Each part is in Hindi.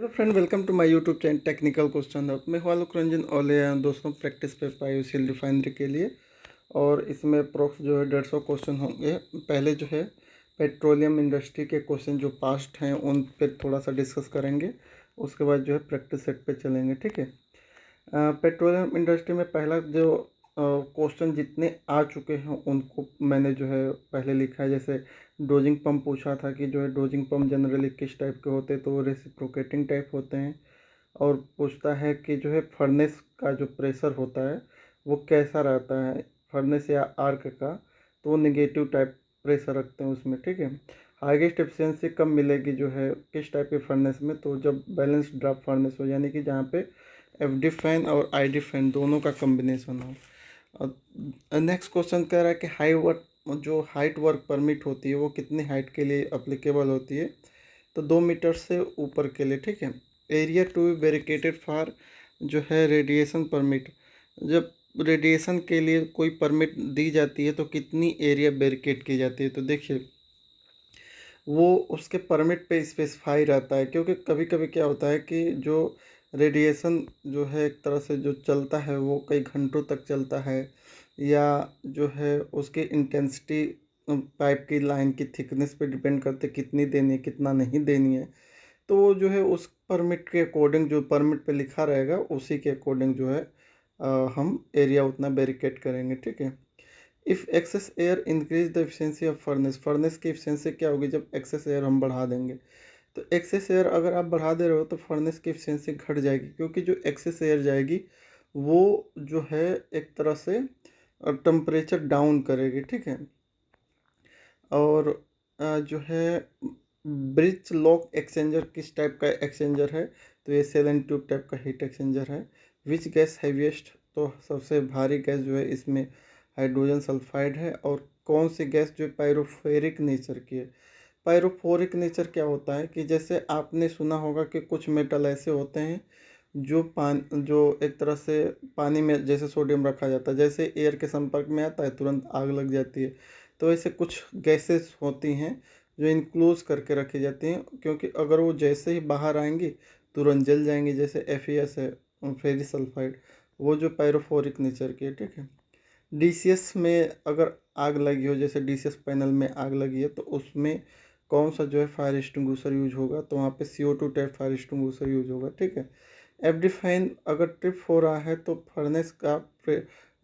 Hello friend, welcome to my YouTube channel technical question hub. मैं हूं आलोक रंजन ओले दोस्तों प्रैक्टिस पे पायोसीएल रिफाइनरी के लिए। और इसमें अप्रोक्स जो है 150 क्वेश्चन होंगे। पहले जो है पेट्रोलियम इंडस्ट्री के क्वेश्चन जो पास्ट हैं उन पे थोड़ा सा डिस्कस करेंगे। उसके बाद जो है प्रैक्टिस सेट पे चलेंगे, ठीक है। पेट्रोलियम इंडस्ट्री में पहला जो क्वेश्चन जितने आ चुके हैं उनको मैंने जो है पहले लिखा है। जैसे डोजिंग पंप पूछा था कि जो है डोजिंग पंप जनरली किस टाइप के होते हैं, तो वो रेसिप्रोकेटिंग टाइप होते हैं। और पूछता है कि जो है फर्नेस का जो प्रेशर होता है वो कैसा रहता है, फर्नेस या आर्क का, तो वो निगेटिव टाइप प्रेशर रखते हैं उसमें, ठीक है। हाईएस्ट एफिशिएंसी कब मिलेगी जो है किस टाइप के फर्नेस में, तो जब बैलेंस ड्राफ्ट फर्नेस हो, यानी कि जहाँ पे एफ डी फैन और आई डी फैन दोनों का कम्बिनेशन हो। और नेक्स्ट क्वेश्चन कह रहा है कि जो हाइट वर्क परमिट होती है वो कितनी हाइट के लिए अप्लीकेबल होती है, तो 2 मीटर से ऊपर के लिए, ठीक है। Area to be barricaded for जो है रेडिएशन परमिट, जब रेडिएशन के लिए कोई परमिट दी जाती है तो कितनी एरिया बैरिकेड की जाती है, तो देखिए वो उसके परमिट पे स्पेसिफाई रहता है। क्योंकि कभी कभी क्या होता है कि जो रेडिएशन जो है एक तरह से जो चलता है वो कई घंटों तक चलता है, या जो है उसकी इंटेंसिटी पाइप की लाइन की थिकनेस पे डिपेंड करते कितनी देनी है कितना नहीं देनी है। तो वो जो है उस परमिट के अकॉर्डिंग जो परमिट पे लिखा रहेगा उसी के अकॉर्डिंग जो है हम एरिया उतना बैरिकेड करेंगे, ठीक है। If excess air increase the efficiency of furnace, furnace की एफिशिएंसी क्या होगी जब एक्सेस एयर हम बढ़ा देंगे। तो एक्सेस एयर अगर आप बढ़ा दे रहे हो तो फर्नेस की एफिशिएंसी घट जाएगी, क्योंकि जो एक्सेस एयर जाएगी वो जो है एक तरह से टेम्परेचर डाउन करेगी, ठीक है। और जो है ब्रिज लॉक एक्सचेंजर किस टाइप का एक्सचेंजर है, तो ये सेल एंड ट्यूब टाइप का हीट एक्सचेंजर है। विच गैस हैवीएस्ट, तो सबसे भारी गैस जो है इसमें हाइड्रोजन सल्फाइड है। और कौन सी गैस जो पायरोफेरिक नेचर की है। पायरोफोरिक नेचर क्या होता है कि जैसे आपने सुना होगा कि कुछ मेटल ऐसे होते हैं जो एक तरह से पानी में जैसे सोडियम रखा जाता है, जैसे एयर के संपर्क में आता है तुरंत आग लग जाती है। तो ऐसे कुछ गैसेस होती हैं जो इनक्लोज करके रखी जाती हैं, क्योंकि अगर वो जैसे ही बाहर आएंगी तुरंत जल जाएंगी। जैसे एफ है, फेरिस सल्फाइड, वो जो पायरोफोरिक नेचर की है, ठीक है। डीसीएस में अगर आग लगी हो, जैसे डीसीएस पैनल में आग लगी है, तो उसमें कौन सा जो है फायर एक्सटिंग्विशर यूज होगा, तो वहाँ पे CO2 type fire extinguisher use होगा, ठीक है। एफ डिफाइन अगर ट्रिप हो रहा है तो फर्नेस का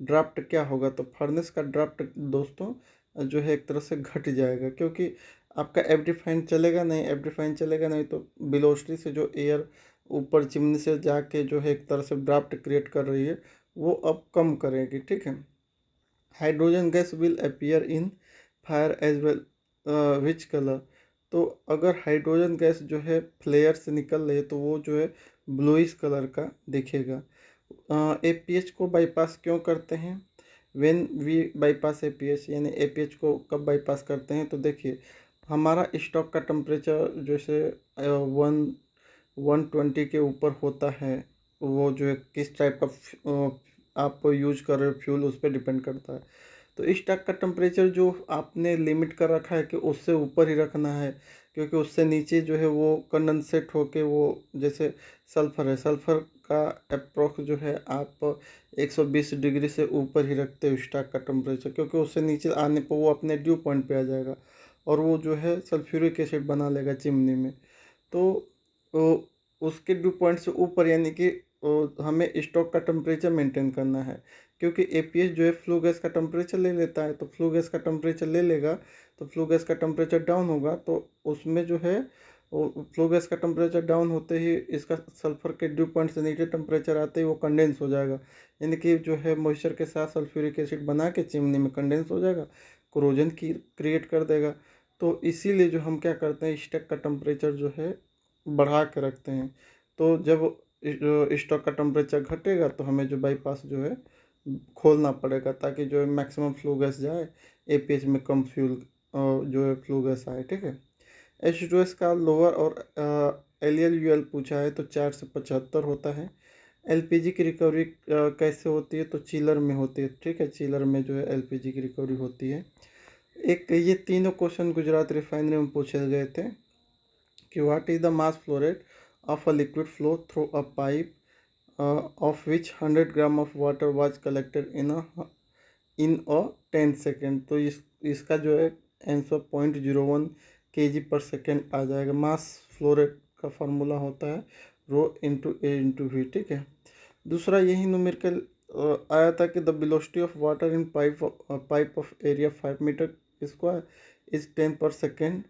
ड्राफ्ट क्या होगा, तो फर्नेस का ड्राफ्ट दोस्तों जो है एक तरह से घट जाएगा, क्योंकि आपका एफ डिफाइन चलेगा नहीं। एफ डिफाइन चलेगा नहीं तो वेलोसिटी से जो एयर ऊपर चिमनी से जाके जो है एक तरह से ड्राफ्ट क्रिएट कर रही है वो अब कम करेगी, ठीक है। Hydrogen gas will appear in fire as well, which colour, तो अगर हाइड्रोजन गैस जो है फ्लेयर से निकल रही है तो वो जो है ब्लूइश कलर का दिखेगा। APH को बाईपास क्यों करते हैं, व्हेन वी बाईपास APH, यानी APH को कब बाईपास करते हैं, तो देखिए हमारा स्टॉक का टेम्परेचर जैसे 120 के ऊपर होता है। वो जो है किस टाइप का आप यूज कर रहे हो फ्यूल उस पर डिपेंड करता है। तो इस टाइप का टेम्परेचर जो आपने लिमिट कर रखा है कि उससे ऊपर ही रखना है, क्योंकि उससे नीचे जो है वो कंडेंसेट होके वो, जैसे सल्फ़र है, सल्फ़र का अप्रोक्स जो है आप 120 डिग्री से ऊपर ही रखते हो स्टॉक का टेम्परेचर, क्योंकि उससे नीचे आने पर वो अपने ड्यू पॉइंट पे आ जाएगा और वो जो है सल्फ्यूरिक एसिड बना लेगा चिमनी में। तो उसके ड्यू पॉइंट से ऊपर, यानी कि हमें स्टॉक का टेम्परेचर मेंटेन करना है, क्योंकि APH जो है फ्लू गैस का टेम्परेचर ले लेता है। तो फ्लू गैस का टेम्परेचर ले लेगा तो फ्लू गैस का टेम्परेचर डाउन होगा, तो उसमें जो है वो फ्लू गैस का टेम्परेचर डाउन होते ही इसका सल्फर के ड्यू पॉइंट से नीचे टेम्परेचर आते ही वो कंडेंस हो जाएगा, यानी कि जो है मॉइस्चर के साथ सल्फ्यूरिक एसिड बना के चिमनी में कंडेंस हो जाएगा, कोरोजन की क्रिएट कर देगा। तो इसीलिए जो हम क्या करते हैं स्टॉक का टेम्परेचर जो है बढ़ा के रखते हैं। तो जब स्टॉक का टेम्परेचर घटेगा तो हमें जो बाईपास जो है खोलना पड़ेगा, ताकि जो है मैक्सिमम फ्लू गैस जाए, APH में कम फ्यूल जो है फ्लू गैस आए, ठीक है। H2S का लोअर और LLUL पूछा है तो 4 से 75 होता है। LPG की रिकवरी कैसे होती है, तो चिलर में होती है, ठीक है। चिलर में जो है LPG की रिकवरी होती है। एक ये तीनों क्वेश्चन गुजरात रिफाइनरी में पूछे गए थे कि what is the mass flow rate of a liquid flow through a pipe of which 100 gram of water was collected in a 10 second. तो इसका जो है आंसर 0.01 kg/सेकेंड आ जाएगा। मास फ्लो रेट का फार्मूला होता है rho into A into V, ठीक है। दूसरा यही न्यूमेरिकल आया था कि the velocity of water in pipe of area 5 metre square is 10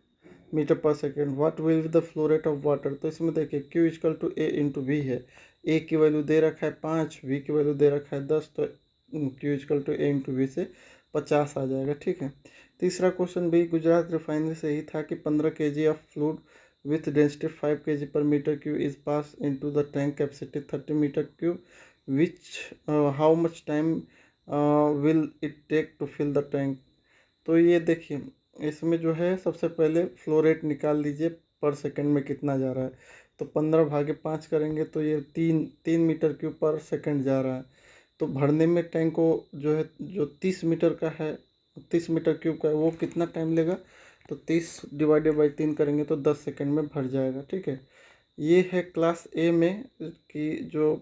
metre per second. What will be the flow rate of water. तो इसमें देखिए Q equal to A into V है। ए की वैल्यू दे रखा है 5, वी की वैल्यू दे रखा है 10, तो Q equal to A into V से 50 आ जाएगा, ठीक है। तीसरा क्वेश्चन भी गुजरात रिफाइनरी से ही था कि 15 kg of fluid with density 5 kg/m³ is pass into the tank capacity 30 m³, which how much time will it take to fill the tank. तो ये देखिए इसमें जो है सबसे पहले फ्लो रेट निकाल लीजिए पर सेकंड में कितना जा रहा है। तो 15/5 करेंगे तो ये 3 m³ पर सेकंड जा रहा है। तो भरने में टैंक को जो है जो 30 मीटर का है, 30 m³ का है, वो कितना टाइम लेगा। तो 30/3 करेंगे तो 10 सेकंड में भर जाएगा, ठीक है। ये है क्लास ए में कि जो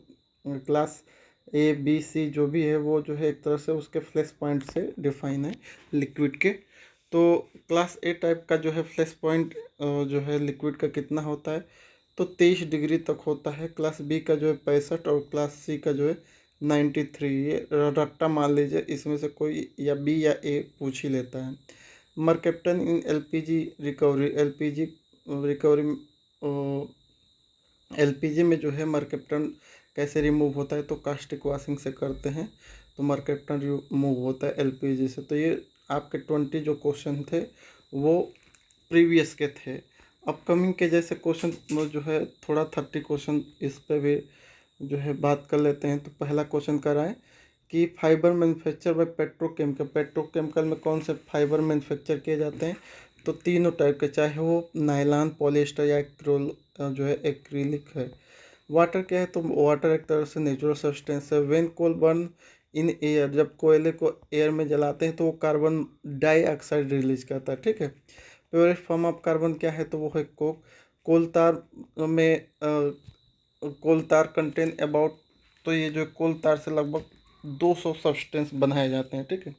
क्लास ए बी सी जो भी है वो जो है एक तरह से उसके फ्लैश पॉइंट से डिफाइन है लिक्विड के। तो क्लास ए टाइप का जो है फ्लैश पॉइंट जो है लिक्विड का कितना होता है, तो 23 डिग्री तक होता है। क्लास बी का जो है 65 और क्लास सी का जो है 93। ये रट्टा मान लीजिए, इसमें से कोई या बी या ए पूछ ही लेता है। मरकेप्टन इन एलपीजी रिकवरी। एलपीजी में जो है मरकेप्टन कैसे रिमूव होता है, तो कास्टिक वॉशिंग से करते हैं, तो मरकेप्टन रिमूव होता है एलपीजी से। तो ये आपके 20 जो क्वेश्चन थे वो प्रीवियस के थे। अपकमिंग के जैसे क्वेश्चन जो है थोड़ा 30 क्वेश्चन इस पे भी जो है बात कर लेते हैं। तो पहला क्वेश्चन कराएं कि फाइबर मैन्युफैक्चर बाय पेट्रोकेमिकल में कौन से फाइबर मैन्युफैक्चर किए जाते हैं। तो तीनों टाइप के, चाहे वो नायलॉन, पॉलिएस्टर या एक्रोल जो है एक्रिलिक है। वाटर क्या है, तो वाटर एक तरह से नेचुरल सब्सटेंस है। When coal burn in air, जब कोयले को एयर में जलाते हैं तो वो कार्बन डाइऑक्साइड रिलीज करता है, ठीक है। प्योरेस्ट फॉर्म ऑफ कार्बन क्या है, तो वो है कोक। कोलतार में कोलतार कंटेन अबाउट, तो ये जो कोलतार से लगभग 200 सब्सटेंस बनाए जाते हैं, ठीक है।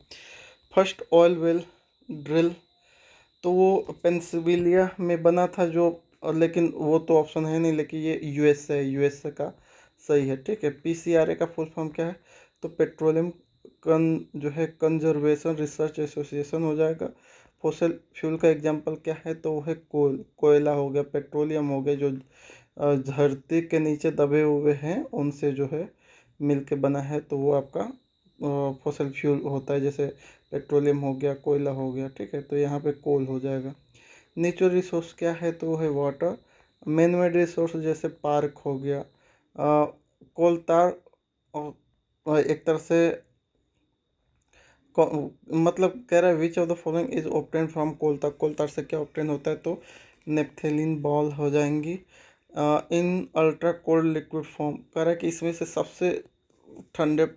फर्स्ट ऑयल वेल ड्रिल, तो वो पेंसिल्वेनिया में बना था जो, और लेकिन वो तो ऑप्शन है नहीं, लेकिन ये यूएसए का सही है, ठीक है। पीसीआरए का फुल फॉर्म क्या है, तो पेट्रोलियम जो है कंजर्वेशन रिसर्च एसोसिएशन हो जाएगा। फॉसिल फ्यूल का एग्जांपल क्या है, तो वो है कोयला हो गया, पेट्रोलियम हो गया, जो धरती के नीचे दबे हुए हैं उनसे जो है मिल के बना है, तो वो आपका फॉसिल फ्यूल होता है। जैसे पेट्रोलियम हो गया, कोयला हो गया, ठीक है। तो यहाँ पे कोल हो जाएगा। नेचुरल रिसोर्स क्या है, तो वो है वाटर। मैन मेड रिसोर्स जैसे पार्क हो गया। कोलतार एक तरह से मतलब कह रहा है which of the following is obtain from कोलतार। कोलतार से क्या ऑब्टेन होता है, तो नेप्थेलिन बॉल हो जाएंगी। इन अल्ट्रा कोल्ड लिक्विड फॉर्म, कह रहा है कि इसमें से सबसे ठंडे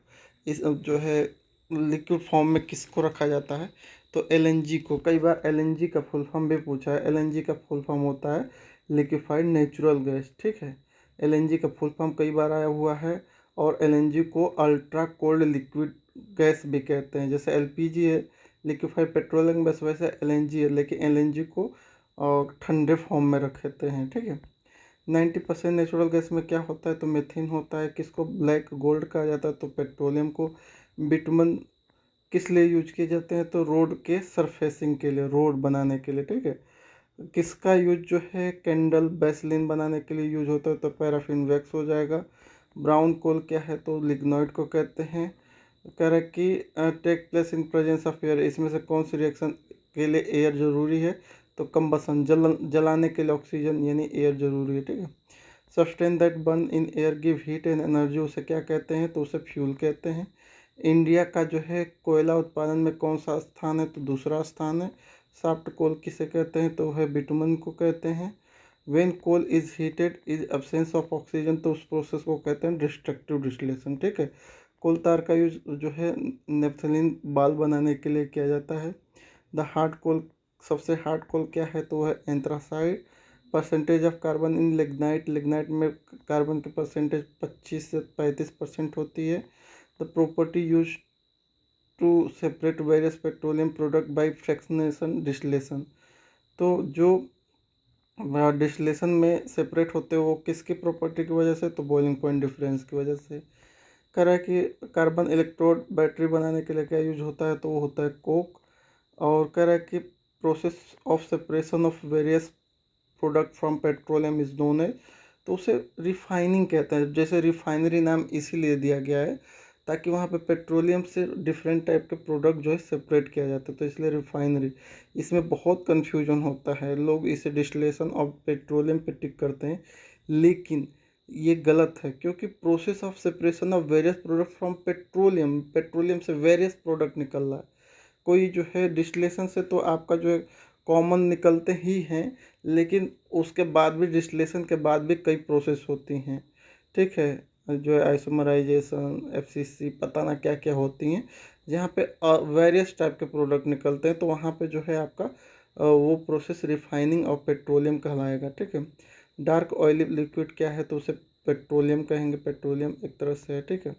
इस जो है लिक्विड फॉर्म में किसको रखा जाता है, तो एलएनजी को। कई बार एलएनजी का फुल फॉर्म भी पूछा है। एलएनजी का फुल फॉर्म होता है लिक्विफाइड नेचुरल गैस, ठीक है। एलएनजी का फुल फॉर्म कई बार आया हुआ है। और एलएनजी को अल्ट्रा कोल्ड लिक्विड गैस भी कहते हैं। जैसे एलपीजी है लिक्विफाइड पेट्रोलियम गैस, वैसे एलएनजी है, लेकिन एलएनजी को ठंडे फॉर्म में रखते हैं, ठीक है। 90% नेचुरल गैस में क्या होता है, तो मीथेन होता है। किसको ब्लैक गोल्ड कहा जाता है, तो पेट्रोलियम को। बिटुमन किस लिए यूज किए जाते हैं, तो रोड के सरफेसिंग के लिए, रोड बनाने के लिए, ठीक है। किसका यूज जो है कैंडल वैसलीन बनाने के लिए यूज होता है, तो पैराफिन वैक्स हो जाएगा। ब्राउन कोल क्या है, तो लिग्नोइड को कहते हैं। कह रहा है कि take place in presence of air, इसमें से कौन सी रिएक्शन के लिए एयर जरूरी है, तो कंबसन जलाने के लिए ऑक्सीजन यानी एयर जरूरी है, ठीक है। Substance that burn in air give heat and energy, उसे क्या कहते हैं, तो उसे फ्यूल कहते हैं। इंडिया का जो है कोयला उत्पादन में कौन सा स्थान है, तो दूसरा स्थान है। सॉफ्ट कोल किसे कहते हैं, तो वह बिटुमन को कहते हैं। When coal is heated is absence of oxygen, तो उस प्रोसेस को कहते हैं डिस्ट्रक्टिव डिस्टिलेशन, ठीक है। कोल तार का यूज जो है नेफ्थलीन बाल बनाने के लिए किया जाता है। द हार्ड कोल, सबसे हार्ड कोल क्या है, तो वह anthracite. Percentage of carbon in lignite, lignite में कार्बन की परसेंटेज 25 से 35% होती है। The property use to separate various petroleum product by fractionation distillation. तो जो डिस्टिलेशन में सेपरेट होते हैं वो किसकी प्रॉपर्टी की वजह से, तो बॉइलिंग पॉइंट डिफरेंस की वजह से। कह रहा है कि कार्बन इलेक्ट्रोड बैटरी बनाने के लिए क्या यूज होता है, तो वो होता है कोक। और कह रहा है कि process of separation of various product from petroleum is known है, तो उसे रिफाइनिंग कहते हैं। जैसे रिफाइनरी नाम इसीलिए दिया गया है ताकि वहाँ पे पेट्रोलियम से डिफरेंट टाइप के प्रोडक्ट जो है सेपरेट किया जाता है, तो इसलिए रिफाइनरी। इसमें बहुत कन्फ्यूजन होता है, लोग इसे डिस्टिलेशन ऑफ पेट्रोलियम पे टिक करते हैं, लेकिन ये गलत है क्योंकि process of separation of various product from petroleum, petroleum से वेरियस प्रोडक्ट निकल रहा है। कोई जो है डिस्टिलेशन से तो आपका जो है कॉमन निकलते ही हैं, लेकिन उसके बाद भी डिस्टिलेशन के बाद भी कई प्रोसेस होती हैं, ठीक है, जो है आइसोमराइजेशन, एफसीसी, पता ना क्या क्या होती हैं, जहाँ पे वेरियस टाइप के प्रोडक्ट निकलते हैं, तो वहाँ पे जो है आपका वो प्रोसेस रिफाइनिंग ऑफ पेट्रोलियम कहलाएगा, ठीक है। डार्क ऑयली लिक्विड क्या है, तो उसे पेट्रोलियम कहेंगे, पेट्रोलियम एक तरह से है, ठीक है।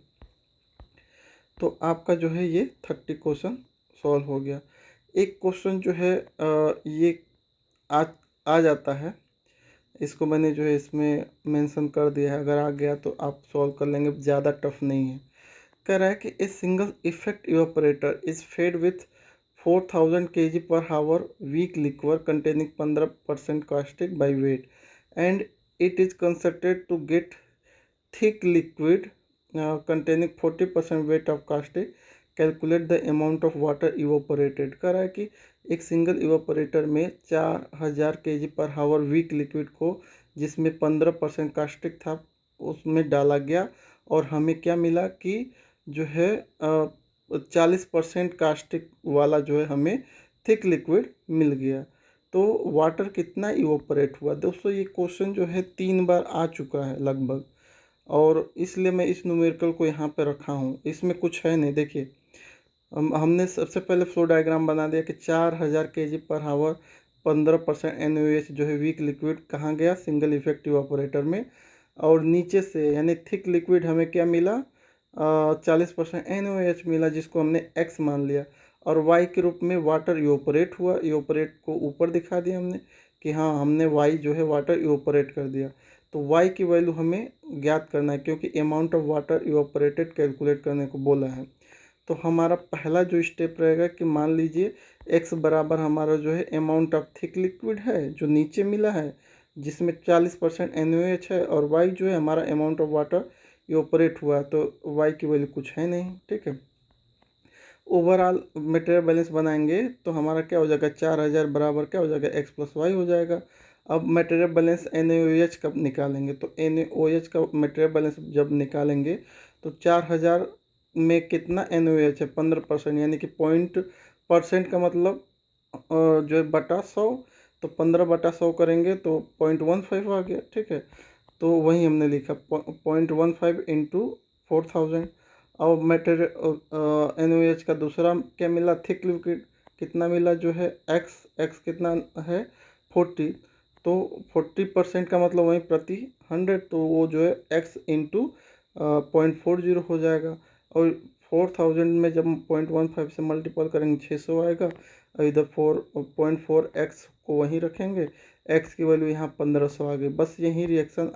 तो आपका जो है ये 30 क्वेश्चन सॉल्व हो गया। एक क्वेश्चन जो है ये आ आ जाता है, इसको मैंने जो है इसमें मेंशन कर दिया है, अगर आ गया तो आप सॉल्व कर लेंगे, ज़्यादा टफ नहीं है। कह रहा है कि a single effect evaporator is fed with 4000 kg per hour weak liquor containing 15% caustic by weight and it is constructed to get thick liquid containing 40% weight of caustic, calculate the amount of water evaporated. कर रहा है कि एक सिंगल इवोपरेटर में 4000 kg per hour week liquid को, जिसमें 15% कास्टिक था, उसमें डाला गया और हमें क्या मिला कि जो है 40% कास्टिक वाला जो है हमें थिक लिक्विड मिल गया। तो वाटर कितना इवोपरेट हुआ दोस्तों, ये क्वेश्चन जो है 3 बार आ चुका है लगभग, और इसलिए मैं इस न्यूमेरिकल को यहाँ पे रखा हूँ। इसमें कुछ है नहीं, देखिए हमने सबसे पहले फ्लो डायग्राम बना दिया कि 4000 kg पर हावर 15% NaOH जो है वीक लिक्विड कहाँ गया, सिंगल इफेक्टिव ऑपरेटर में, और नीचे से यानी थिक लिक्विड हमें क्या मिला, 40% NaOH मिला, जिसको हमने x मान लिया, और y के रूप में वाटर इवोपरेट हुआ, इवोपरेट को ऊपर दिखा दिया हमने कि हाँ हमने y जो है वाटर इवोपरेट कर दिया। तो y की वैल्यू हमें ज्ञात करना है क्योंकि amount of water evaporated calculate करने को बोला है। तो हमारा पहला जो स्टेप रहेगा कि मान लीजिए x बराबर हमारा जो है अमाउंट ऑफ थिक लिक्विड है जो नीचे मिला है, जिसमें 40% NaOH है, और y जो है हमारा अमाउंट ऑफ वाटर इवोपरेट हुआ, तो y की वैल्यू कुछ है नहीं, ठीक है। ओवरऑल मटेरियल बैलेंस बनाएंगे तो हमारा क्या हो जाएगा, 4000 बराबर क्या हो जाएगा, x प्लस वाई हो जाएगा। अब मटेरियल बैलेंस NaOH कब निकालेंगे, तो NaOH का मटेरियल बैलेंस जब निकालेंगे तो 4000 में कितना NaOH है, 15%, यानी कि पॉइंट परसेंट का मतलब जो है बटा 100, तो 15/100 करेंगे तो 0.15 आ गया, ठीक है। तो वही हमने लिखा 0.15 इंटू 4000। और मटेरियल NaOH का दूसरा क्या मिला, थिक लिक्विड कितना मिला, जो है x कितना है 40, तो 40% का मतलब वही प्रति 100, तो वो जो है x इंटू 0.40 हो जाएगा, और 4000 में जब 0.15 से मल्टीपल करेंगे 600 आएगा, और इधर 4.4x को वहीं रखेंगे, x की वैल्यू यहाँ 1500 आ गई। बस यही रिएक्शन,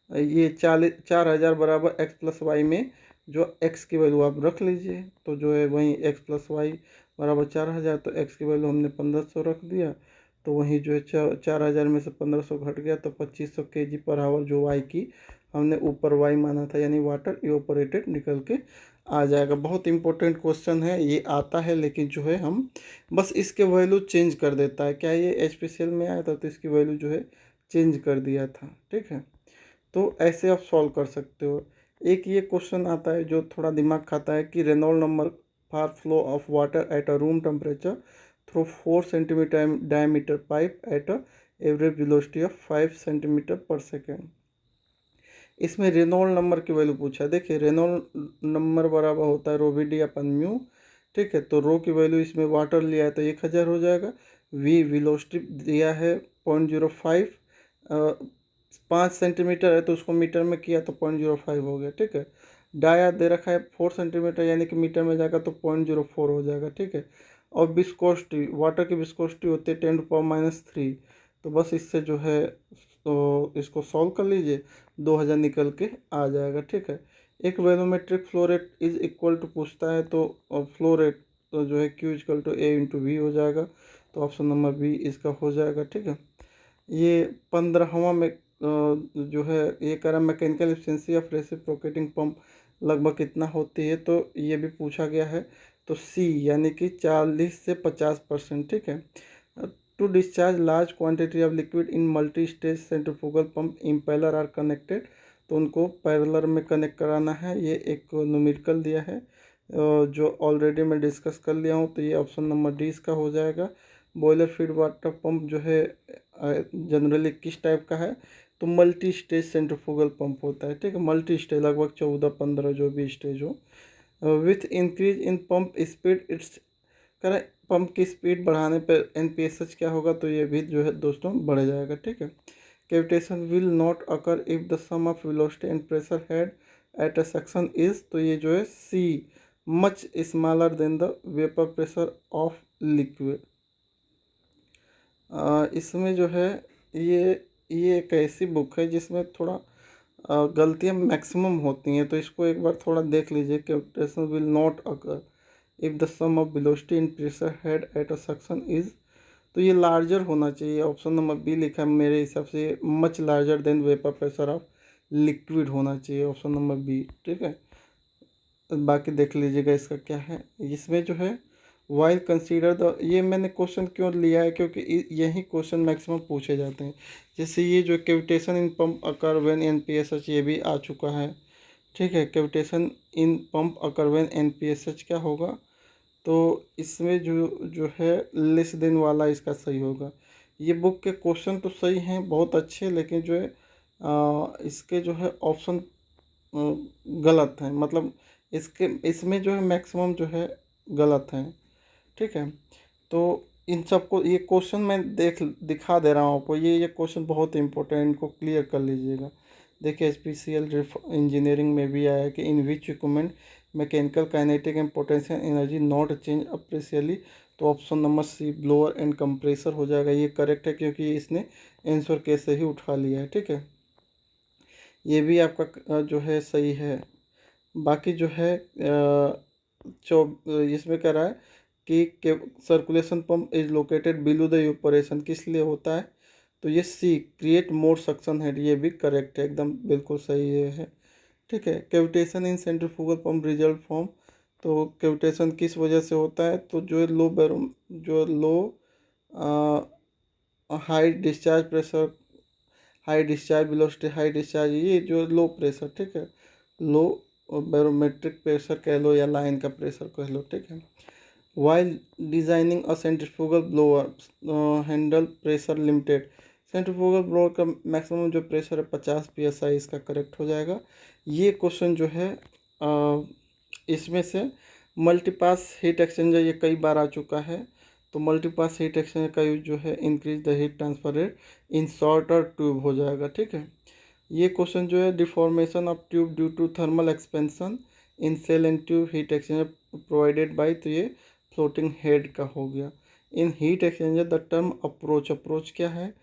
ये 4000 बराबर x प्लस वाई में जो x की वैल्यू आप रख लीजिए, तो जो है वहीं x प्लस वाई बराबर 4000, तो x की वैल्यू हमने 1500 रख दिया, तो वहीं जो है 4000 में से 1500 घट गया, तो 2500 kg पर आवर जो y की हमने ऊपर y माना था, यानी वाटर इवोपरेटेड निकल के आ जाएगा। बहुत इंपॉर्टेंट क्वेश्चन है, ये आता है, लेकिन जो है हम बस इसके वैल्यू चेंज कर देता है। क्या ये HPCL में आया था तो इसकी वैल्यू जो है चेंज कर दिया था, ठीक है। तो ऐसे आप सॉल्व कर सकते हो। एक ये क्वेश्चन आता है जो थोड़ा दिमाग खाता है कि Reynold number for flow of water at a room temperature through 4 centimetre diameter pipe at a average velocity of 5 centimetre per second. इसमें रेनॉल्ड नंबर की वैल्यू पूछा है। देखिए रेनॉल्ड नंबर बराबर होता है rho V D upon mu, ठीक है। तो रो की वैल्यू इसमें वाटर लिया है तो 1000 हो जाएगा, वी वेलोसिटी दिया है 0.05, 5 सेंटीमीटर है तो उसको मीटर में किया तो 0.05 हो गया, ठीक है। डाया दे रखा है 4 सेंटीमीटर, यानी कि मीटर में जाएगा तो 0.04 हो जाएगा, ठीक है। और विस्कोसिटी, वाटर की विस्कोसिटी होती है 10⁻³ तो बस इससे जो है तो इसको सॉल्व कर लीजिए, 2000 निकल के आ जाएगा, ठीक है। एक volumetric flow rate is equal to पूछता है तो फ्लो रेट तो जो है Q इक्वल टू A/V हो जाएगा, तो ऑप्शन नंबर बी इसका हो जाएगा, ठीक है। ये 15वां में जो है ये कह रहा mechanical efficiency of reciprocating pump लगभग कितना होती है, तो ये भी पूछा गया है, तो सी यानी कि 40 से 50%, ठीक है। To discharge large quantity of liquid in multi stage centrifugal pump impeller are connected, तो उनको पैरेलल में कनेक्ट कराना है। ये एक न्यूमेरिकल दिया है जो ऑलरेडी मैं डिस्कस कर लिया हूँ, तो ये ऑप्शन नंबर डी इसका हो जाएगा। बॉयलर फीड वाटर पंप जो है जनरली किस टाइप का है, तो मल्टी स्टेज सेंट्रीफ्यूगल पंप होता है, ठीक है। मल्टी स्टेज लगभग 14-15 जो भी स्टेज हो। With increase in pump speed it's करें, पंप की स्पीड बढ़ाने पर NPSH क्या होगा, तो ये भी जो है दोस्तों बढ़ जाएगा, ठीक है। Cavitation will not occur if the sum of velocity and pressure head at a section is, तो ये जो है C much smaller than the vapour pressure of liquid. इसमें जो है ये एक ऐसी बुक है जिसमें थोड़ा गलतियाँ मैक्सिमम होती हैं, तो इसको एक बार थोड़ा देख लीजिए। Cavitation will not occur if the sum of velocity in pressure head at a section is, तो ये लार्जर होना चाहिए, ऑप्शन नंबर बी लिखा है मेरे हिसाब से, much larger than vapour pressure of liquid होना चाहिए, ऑप्शन नंबर बी, ठीक है। बाकी देख लीजिएगा इसका क्या है। इसमें जो है वाइल कंसीडर द, ये मैंने क्वेश्चन क्यों लिया है क्योंकि यही क्वेश्चन मैक्सिमम पूछे जाते हैं। जैसे ये जो cavitation in pump occur when NPSH ये भी आ चुका है, ठीक है। Cavitation in pump occur when NPSH क्या होगा, तो इसमें जो जो है लेस देन वाला इसका सही होगा। ये बुक के क्वेश्चन तो सही हैं, बहुत अच्छे, लेकिन जो है इसके जो है ऑप्शन गलत हैं, मतलब इसके इसमें जो है मैक्सिमम जो है गलत हैं, ठीक है। तो इन सबको ये क्वेश्चन मैं दिखा दे रहा हूँ आपको, ये क्वेश्चन बहुत इंपॉर्टेंट है, इनको क्लियर कर लीजिएगा। देखिए SPCL इंजीनियरिंग में भी आया है कि in which equipment mechanical kinetic and potential energy not change appreciably, तो option number C blower and compressor हो जाएगा। ये करेक्ट है क्योंकि इसने आंसर कैसे ही उठा लिया है, ठीक है। ये भी आपका जो है सही है। बाकी जो है इसमें कह रहा है कि circulation pump is located below the evaporation, किस लिए होता है, तो ये सी क्रिएट मोर सक्शन हेड, ये भी करेक्ट है, एकदम बिल्कुल सही है, ठीक है। Cavitation in centrifugal pump result from, तो कैविटेशन किस वजह से होता है, तो जो low high discharge pressure, high discharge velocity, high discharge, ये जो लो प्रेशर, ठीक है, लो बैरोमेट्रिक प्रेशर कह लो या लाइन का प्रेशर कह लो, ठीक है। वाइल डिजाइनिंग अ centrifugal blower handle pressure limited, centrifugal blower का मैक्सिमम जो प्रेशर है 50 PSI, इसका करेक्ट हो जाएगा। ये क्वेश्चन जो है इसमें से मल्टीपास हीट एक्सचेंजर, ये कई बार आ चुका है, तो मल्टीपास हीट एक्सचेंजर का यूज जो है increase the heat transfer rate in shorter tube हो जाएगा, ठीक है। ये क्वेश्चन जो है deformation of tube due to thermal expansion in shell and tube heat exchanger provided by, तो ये फ्लोटिंग हेड का हो गया। In heat exchanger the term approach क्या है,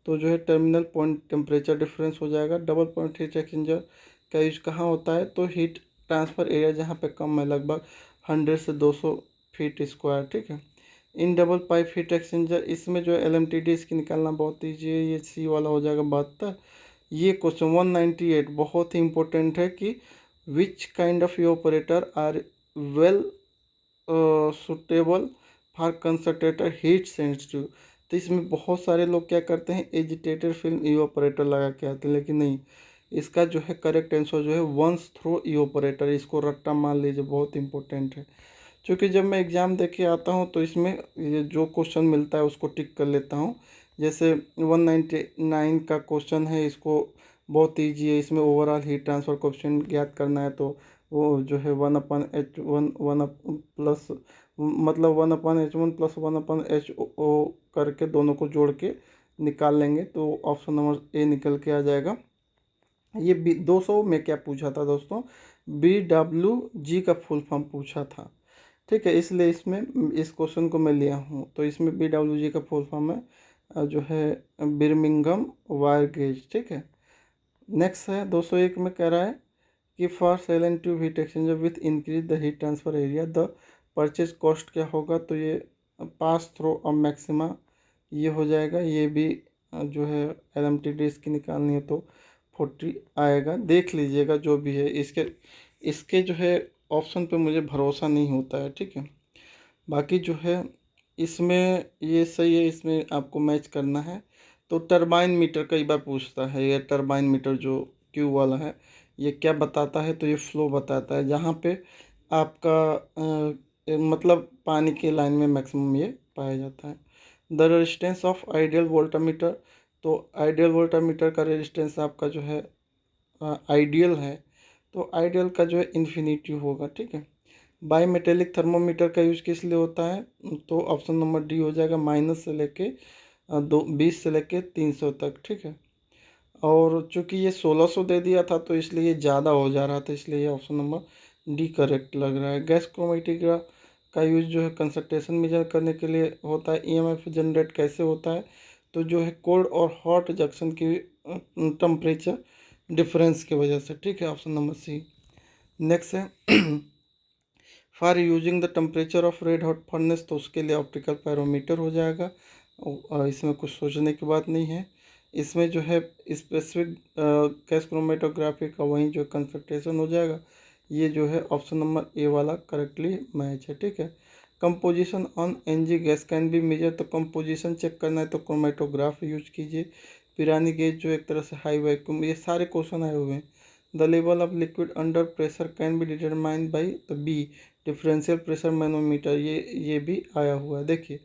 तो जो है टर्मिनल पॉइंट टेम्परेचर डिफरेंस हो जाएगा। डबल पॉइंट हीट एक्सचेंजर का यूज कहाँ होता है, तो हीट ट्रांसफ़र एरिया जहाँ पे कम है, लगभग 100 से 200 फीट स्क्वायर, ठीक है। In double pipe heat exchanger, इसमें जो LMTD इसकी निकालना बहुत ईजी है, ये सी वाला हो जाएगा 72। ये क्वेश्चन 198 बहुत ही इंपॉर्टेंट है कि which kind of operator are well suitable for concentrator heat sensitive, तो इसमें बहुत सारे लोग क्या करते हैं एजिटेटेड फिल्म इवापोरेटर लगा के आते हैं, लेकिन नहीं, इसका जो है करेक्ट आंसर जो है वंस थ्रो इवापोरेटर, इसको रट्टा मान लीजिए, बहुत इंपॉर्टेंट है। क्योंकि जब मैं एग्ज़ाम दे के आता हूँ तो इसमें ये जो क्वेश्चन मिलता है उसको टिक कर लेता हूँ। जैसे 199 का क्वेश्चन है, इसको बहुत ईजी है, इसमें ओवरऑल हीट ट्रांसफ़र कोएफिशिएंट ज्ञात करना है, तो वो जो है 1/H1 प्लस, मतलब 1/H1 प्लस 1/H0 करके दोनों को जोड़ के निकाल लेंगे तो ऑप्शन नंबर ए निकल के आ जाएगा। ये 200 में क्या पूछा था दोस्तों, BWG का फुल फॉर्म पूछा था, ठीक है, इसलिए इसमें इस क्वेश्चन को मैं लिया हूँ। तो इसमें BWG का फुल फॉर्म है जो है बिर्मिंघम वायर गेज, ठीक है। नेक्स्ट है 201 में कह रहा है कि for sale and tube heat exchanger with increase the heat transfer area the purchase cost क्या होगा, तो ये पास थ्रो और मैक्सिमा ये हो जाएगा। ये भी जो है LMTD इसकी निकालनी है तो 40 आएगा, देख लीजिएगा जो भी है। इसके इसके जो है ऑप्शन पे मुझे भरोसा नहीं होता है, ठीक है। बाकी जो है इसमें ये सही है, इसमें आपको मैच करना है। तो टरबाइन मीटर कई बार पूछता है, ये टरबाइन मीटर जो क्यू वाला है ये क्या बताता है, तो ये फ्लो बताता है जहाँ पे आपका मतलब पानी के लाइन में मैक्सिमम ये पाया जाता है। The resistance of ideal voltameter, तो आइडियल वोल्टामीटर का रेजिस्टेंस आपका जो है आइडियल है तो आइडियल का जो है इन्फिनिटी होगा, ठीक है। बाई मेटेलिक थर्मोमीटर का यूज किस लिए होता है, तो ऑप्शन नंबर डी हो जाएगा, माइनस से लेके 20 से लेके 300 तक, ठीक है। और चूंकि ये 1600 दे दिया था तो इसलिए ये ज़्यादा हो जा रहा था, इसलिए ये ऑप्शन नंबर डी करेक्ट लग रहा है। गैस क्रोमेटोग्राफ का यूज जो है कंसंट्रेशन मेजर करने के लिए होता है। EMF जनरेट कैसे होता है, तो जो है कोल्ड और हॉट जंक्शन की टेम्परेचर डिफरेंस की वजह से, ठीक है, ऑप्शन नंबर सी। नेक्स्ट है for using the temperature of red hot furnace, तो उसके लिए ऑप्टिकल पैरोमीटर हो जाएगा। और इसमें कुछ सोचने की बात नहीं है। इसमें जो है स्पेसिफिक गैस क्रोमेटोग्राफी का वही जो कंसंट्रेशन हो जाएगा, ये जो है ऑप्शन नंबर ए वाला करेक्टली मैच है, ठीक है। Composition on NG gas can be measure, तो कंपोजिशन चेक करना है तो क्रोमेटोग्राफ यूज कीजिए। पिरानी गेज जो एक तरह से हाई वैक्यूम, ये सारे क्वेश्चन आए हुए हैं। The level of liquid under pressure can be determined by the B differential pressure manometer, ये भी आया हुआ है। देखिए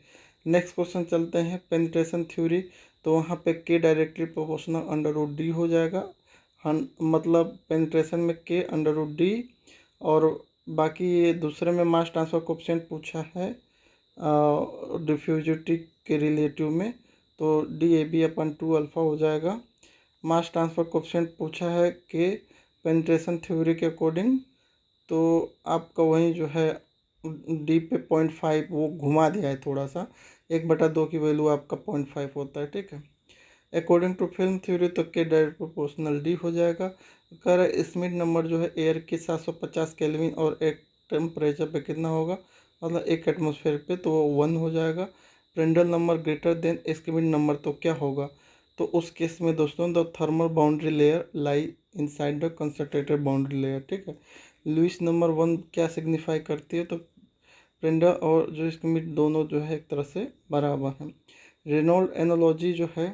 नेक्स्ट क्वेश्चन चलते हैं, पेनिट्रेशन थ्योरी, तो वहाँ पे K डायरेक्टली प्रोपोर्शनल √D हो जाएगा। मतलब पेनिट्रेशन में K √D, और बाकी ये दूसरे में मास ट्रांसफर कोएफिशिएंट पूछा है डिफ्यूजिविटी के रिलेटिव में, तो DAB/2 अल्फा हो जाएगा। मास ट्रांसफर कोएफिशिएंट पूछा है K पेनिट्रेशन थ्योरी के अकॉर्डिंग, तो आपका वही जो है डी पे 0.5 वो घुमा दिया है थोड़ा सा, 1/2 की वैल्यू आपका 0.5 होता है, ठीक है। अकॉर्डिंग टू फिल्म थ्योरी तो के डायरेक्ट प्रोपोर्शनल डी हो जाएगा। कर स्मिथ नंबर जो है एयर की 750 केल्विन और एक टेम्परेचर पे कितना होगा, मतलब एक एटमोसफेयर पे, तो वो 1 हो जाएगा। Prandtl number greater than Schmidt number तो क्या होगा, तो उस केस में दोस्तों the thermal boundary layer lie inside the concentrated boundary layer, ठीक है। लुईस नंबर 1 क्या सिग्निफाई करती है, तो प्रेंडल और जो स्मिथ दोनों जो है एक तरह से बराबर हैं। रेनॉल्ड एनालॉजी जो है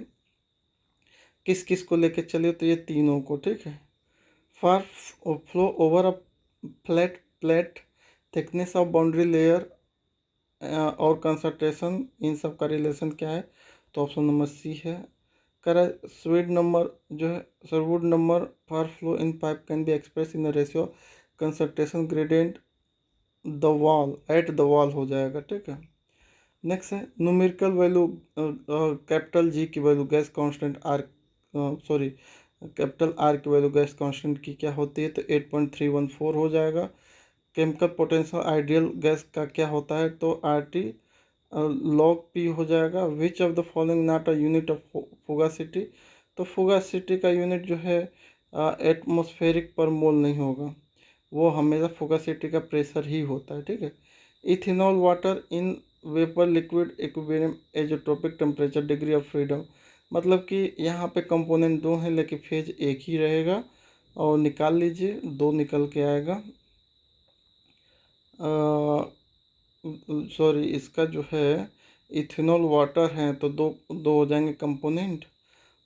किस किस को लेके चले, तो ये तीनों को, ठीक है। For flow over a flat plate thickness of boundary layer और कंसंट्रेशन, इन सब का रिलेशन क्या है, तो ऑप्शन नंबर सी है। करा स्वीड नंबर जो है Sherwood number for flow in pipe can be express in ratio concentration gradient the wall at the wall हो जाएगा, ठीक है। नेक्स्ट है न्यूमेरिकल वैल्यू कैपिटल G की value gas constant R, sorry capital R की वैल्यू गैस कांस्टेंट की क्या होती है, तो 8.314 हो जाएगा। केमिकल पोटेंशियल आइडियल गैस का क्या होता है, तो RT log P हो जाएगा। Which of the following not a unit of fugacity, तो फुगासिटी का यूनिट जो है एटमॉस्फेरिक पर मोल नहीं होगा, वो हमेशा फुगासिटी का प्रेशर ही होता है, ठीक है। Ethanol water in vapour liquid equilibrium azeotropic temperature degree of freedom, मतलब कि यहाँ पे कंपोनेंट दो हैं लेकिन फेज एक ही रहेगा, और निकाल लीजिए, दो निकल के आएगा। सॉरी इसका जो है इथेनॉल वाटर है तो दो दो हो जाएंगे कंपोनेंट,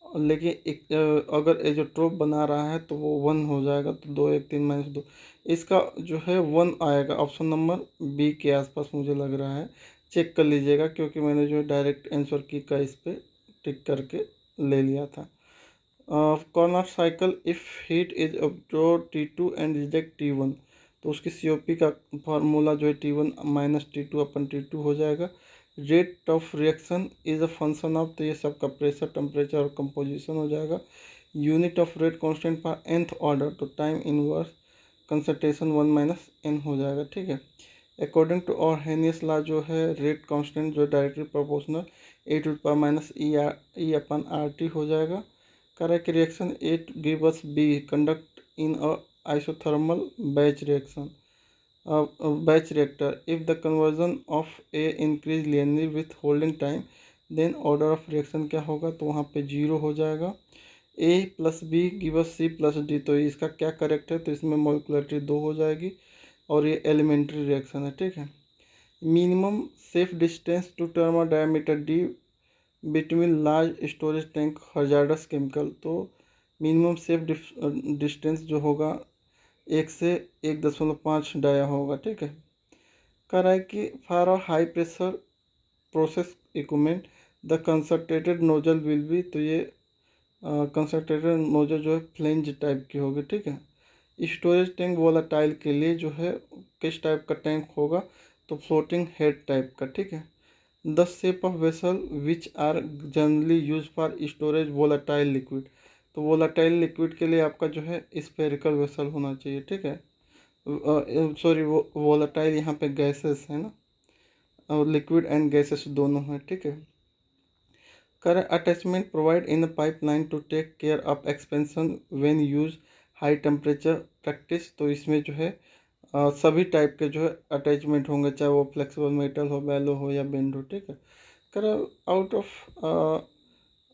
लेकिन एक अगर एजोट्रोप बना रहा है तो वो 1 हो जाएगा, तो 2 1 3 -2, इसका जो है 1 आएगा। ऑप्शन नंबर बी के आसपास मुझे लग रहा है, चेक कर लीजिएगा क्योंकि मैंने जो डायरेक्ट आंसर की का इस पर टिक करके ले लिया था। Corner cycle if heat is absorb T2 and reject T1, तो उसकी COP का फार्मूला जो है T1 - T2/T2 हो जाएगा। Rate of reaction is a function of, तो ये सबका प्रेशर, टेम्परेचर और कंपोजिशन हो जाएगा। Unit of rate constant for nth order, तो time inverse concentration 1 minus n हो जाएगा, ठीक है। अकॉर्डिंग टू आर्हेनियस लॉ जो है रेट कांस्टेंट जो directly proportional A to power minus E upon R T हो जाएगा। Correct reaction A give us B conduct in a isothermal batch reaction batch reactor. If the conversion of A increase linearly with holding time, then order of reaction क्या होगा, तो वहाँ पे 0 हो जाएगा। A plus B give us C plus D, तो इसका क्या करेक्ट है, तो इसमें मोलिकुलरिटी 2 हो जाएगी और ये एलिमेंट्री रिएक्शन है, ठीक है। Minimum safe distance to term diameter D between large storage tank hazardous chemical, तो मिनिमम सेफ डिस्टेंस जो होगा 1 से 1.5 डाया होगा, ठीक है। कह रहा है कि for a high pressure process equipment the concentrated nozzle will be, तो ये कंसंट्रेटेड नोजल जो है फ्लेंज टाइप की होगी, ठीक है। स्टोरेज टैंक वोलाटाइल के लिए जो है किस टाइप का टैंक होगा, तो फ्लोटिंग हेड टाइप का, ठीक है। The shape of vessel which are generally use for storage volatile liquid, तो वोलाटाइल लिक्विड के लिए आपका जो है स्फेरिकल वेसल होना चाहिए, ठीक है। सॉरी, वोलाटाइल यहाँ पे गैसेस है ना, और लिक्विड एंड गैसेस दोनों हैं, ठीक है। कर attachment provide in pipeline to take care of expansion when use high temperature practice, तो इसमें जो है सभी टाइप के जो है अटैचमेंट होंगे, चाहे वो फ्लेक्सिबल मेटल हो, बैलो हो या बेंड हो, ठीक है। कर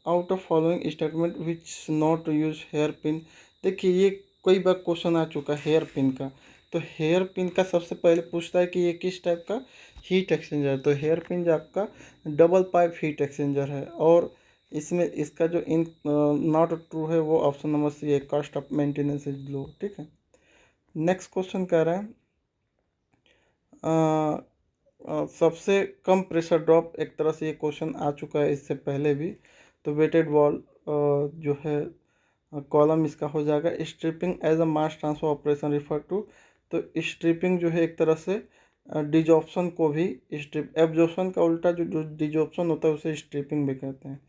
out of following statement which not use hair pin, देखिए ये कई बार क्वेश्चन आ चुका है हेयर पिन का। तो हेयर पिन का सबसे पहले पूछता है कि ये किस टाइप का हीट एक्सचेंजर, तो हेयर पिन जो आपका डबल पाइप हीट एक्सचेंजर है, और इसमें इसका जो इन नॉट ट्रू है वो ऑप्शन नंबर सी है, cost of maintenance is low, ठीक है। नेक्स्ट क्वेश्चन कह रहा है सबसे कम प्रेशर ड्रॉप, एक तरह से ये क्वेश्चन आ चुका है इससे पहले भी। तो वेटेड वॉल जो है कॉलम इसका हो जाएगा। Stripping as a mass transfer operation refer to, तो स्ट्रिपिंग जो है एक तरह से डिजॉप्शन को भी, स्ट्रिप एब्जॉर्प्शन का उल्टा जो डिजॉप्शन होता है उसे स्ट्रिपिंग भी कहते हैं।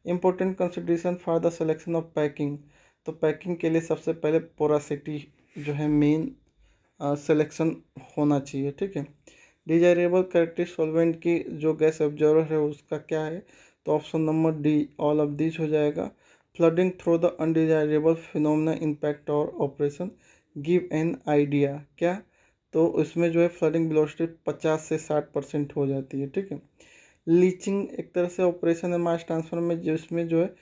Important consideration for the selection of packing, तो पैकिंग के लिए सबसे पहले पोरासिटी जो है मेन सिलेक्शन होना चाहिए, ठीक है। डिजायरेबल कैरेक्टरिस्टिक सॉल्वेंट की जो गैस ऑब्जर्वर है उसका क्या है, तो option number D all of this हो जाएगा। Flooding through the undesirable phenomena impact और ऑपरेशन गिव एन आइडिया, क्या, तो उसमें जो है फ्लडिंग वेलोसिटी 50 से 60% हो जाती है, ठीक है। लीचिंग एक तरह से ऑपरेशन है मास ट्रांसफर में जिसमें जो है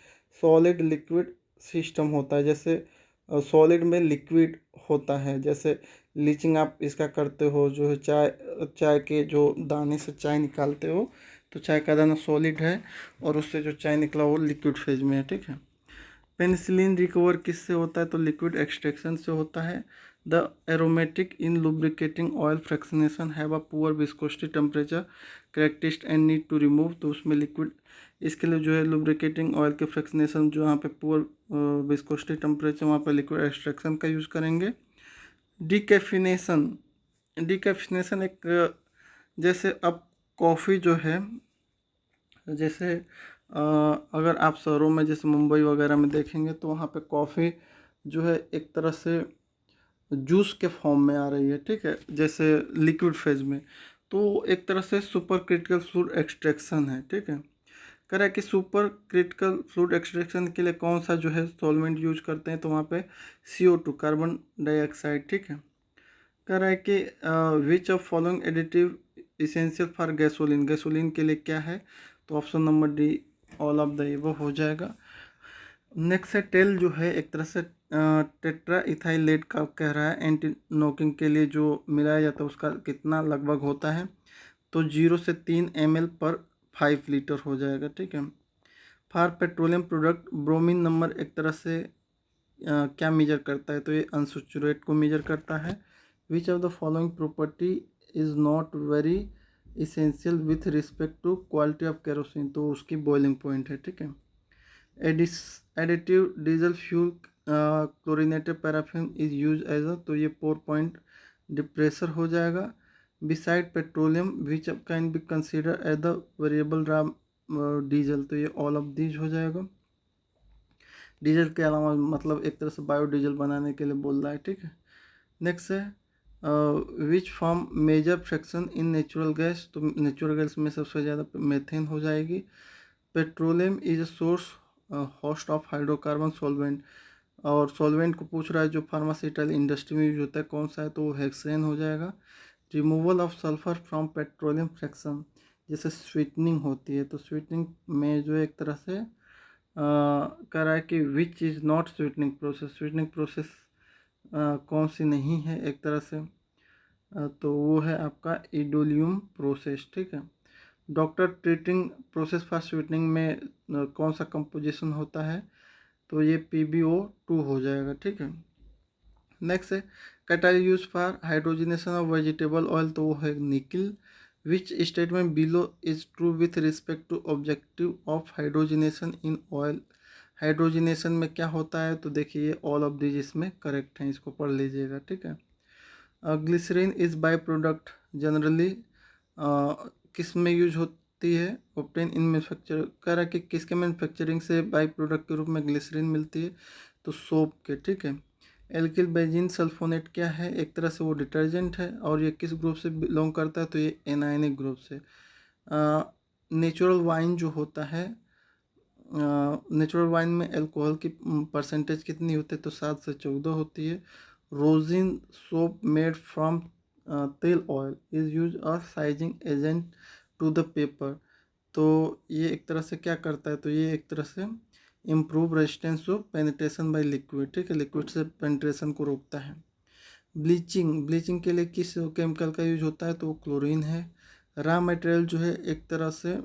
सॉलिड लिक्विड सिस्टम होता है, जैसे सॉलिड में लिक्विड होता है, जैसे लीचिंग आप इसका करते हो जो है चाय चाय के जो दाने से चाय निकालते हो, तो चाय का दाना सॉलिड है और उससे जो चाय निकला वो लिक्विड फेज में है, ठीक है। पेनिसिलिन रिकवर किससे होता है, तो लिक्विड एक्सट्रैक्शन से होता है। The aromatic in lubricating oil fractionation have a poor viscosity temperature characteristic and need to remove, तो उसमें लिक्विड इसके लिए जो है लुब्रिकेटिंग ऑयल के फ्रैक्शनेशन जो यहाँ पे पुअर विस्कोसिटी टेम्परेचर, वहाँ पे लिक्विड एक्सट्रैक्शन का यूज़ करेंगे। डिकैफिनेशन, डिकैफिनेशन एक जैसे अब कॉफ़ी जो है, जैसे अगर आप शहरों में जैसे मुंबई वगैरह में देखेंगे तो वहाँ पे कॉफ़ी जो है एक तरह से जूस के फॉर्म में आ रही है, ठीक है, जैसे लिक्विड फेज में, तो एक तरह से सुपर क्रिटिकल फ्लूइड एक्सट्रैक्शन है, ठीक है। कह रहा है कि सुपर क्रिटिकल फ्लूइड एक्सट्रैक्शन के लिए कौन सा जो है सॉल्वेंट यूज करते हैं, तो वहाँ पे CO2 कार्बन डाइऑक्साइड, ठीक है। कह रहा है कि विच of following additive essential for gasoline, gasoline के लिए क्या है, तो option number D all of the वो हो जाएगा। नेक्स्ट है टेल जो है एक तरह से टेट्रा इथाइलेट का कह रहा है एंटी नॉकिंग के लिए जो मिलाया जाता है उसका कितना लगभग होता है, तो 0 से 3 ml पर 5 लीटर हो जाएगा, ठीक है। For petroleum product bromine number एक तरह से क्या मेजर करता है, तो ये अनसैचुरेट को मेजर करता है। Which of the following property is not very essential with respect to quality of kerosene, तो उसकी बॉइलिंग पॉइंट है, ठीक है। Additive diesel fuel chlorinated paraffin is use as a, तो ये 4 पॉइंट डिप्रेसर हो जाएगा। Beside petroleum which can be consider as the variable raw diesel, तो ये ऑल ऑफ दीज हो जाएगा। डीजल के अलावा मतलब एक तरह से बायोडीजल बनाने के लिए बोल रहा है, ठीक है। नेक्स्ट है which form major fraction in natural gas, तो नेचुरल गैस में सबसे ज़्यादा मेथेन हो जाएगी। Petroleum is a source host of hydrocarbon solvent, और सॉल्वेंट को पूछ रहा है जो फार्मास्यूटिकल इंडस्ट्री में यूज होता है कौन सा है, तो वो हेक्सेन हो जाएगा। Removal of sulphur from petroleum fraction, जैसे स्वीटनिंग होती है, तो स्वीटनिंग में जो एक तरह से कह रहा है कि which is not sweetening process, sweetening process कौन सी नहीं है एक तरह से, तो वो है आपका इडोलियम प्रोसेस, ठीक है। Doctor treating process for sweetening में कौन सा कंपोजिशन होता है, तो ये PbO2 हो जाएगा, ठीक है। नेक्स्ट है catalyst use for hydrogenation of vegetable oil, तो वो है nickel. Which statement below is true with respect to objective of hydrogenation in oil, hydrogenation में क्या होता है, तो देखिए ऑल ऑफ दिस इसमें करेक्ट हैं, इसको पढ़ लीजिएगा, ठीक है। Glycerin is by product generally किस में यूज होती है, ऑब्टेन इन मैन्युफैक्चर, कह रहा है कि किसके मैन्युफैक्चरिंग से बाई प्रोडक्ट के रूप में ग्लिसरीन मिलती है, तो सोप के, ठीक है। एल्किल बेंजीन सल्फोनेट क्या है, एक तरह से वो डिटर्जेंट है, और ये किस ग्रुप से बिलोंग करता है, तो ये एनायनिक ग्रुप से। नेचुरल वाइन जो होता है, नेचुरल वाइन में अल्कोहल की परसेंटेज कितनी होती है, तो 7 से 14 होती है। रोजिन सोप मेड फ्रॉम तेल oil is use a sizing agent to the paper, तो ये एक तरह से क्या करता है, तो ये एक तरह से improve resistance of penetration by liquid, ठीक है, लिक्विड से पेनिट्रेशन को रोकता है। ब्लीचिंग के लिए किस केमिकल का यूज होता है, तो वो क्लोरीन है। रॉ मटेरियल जो है एक तरह से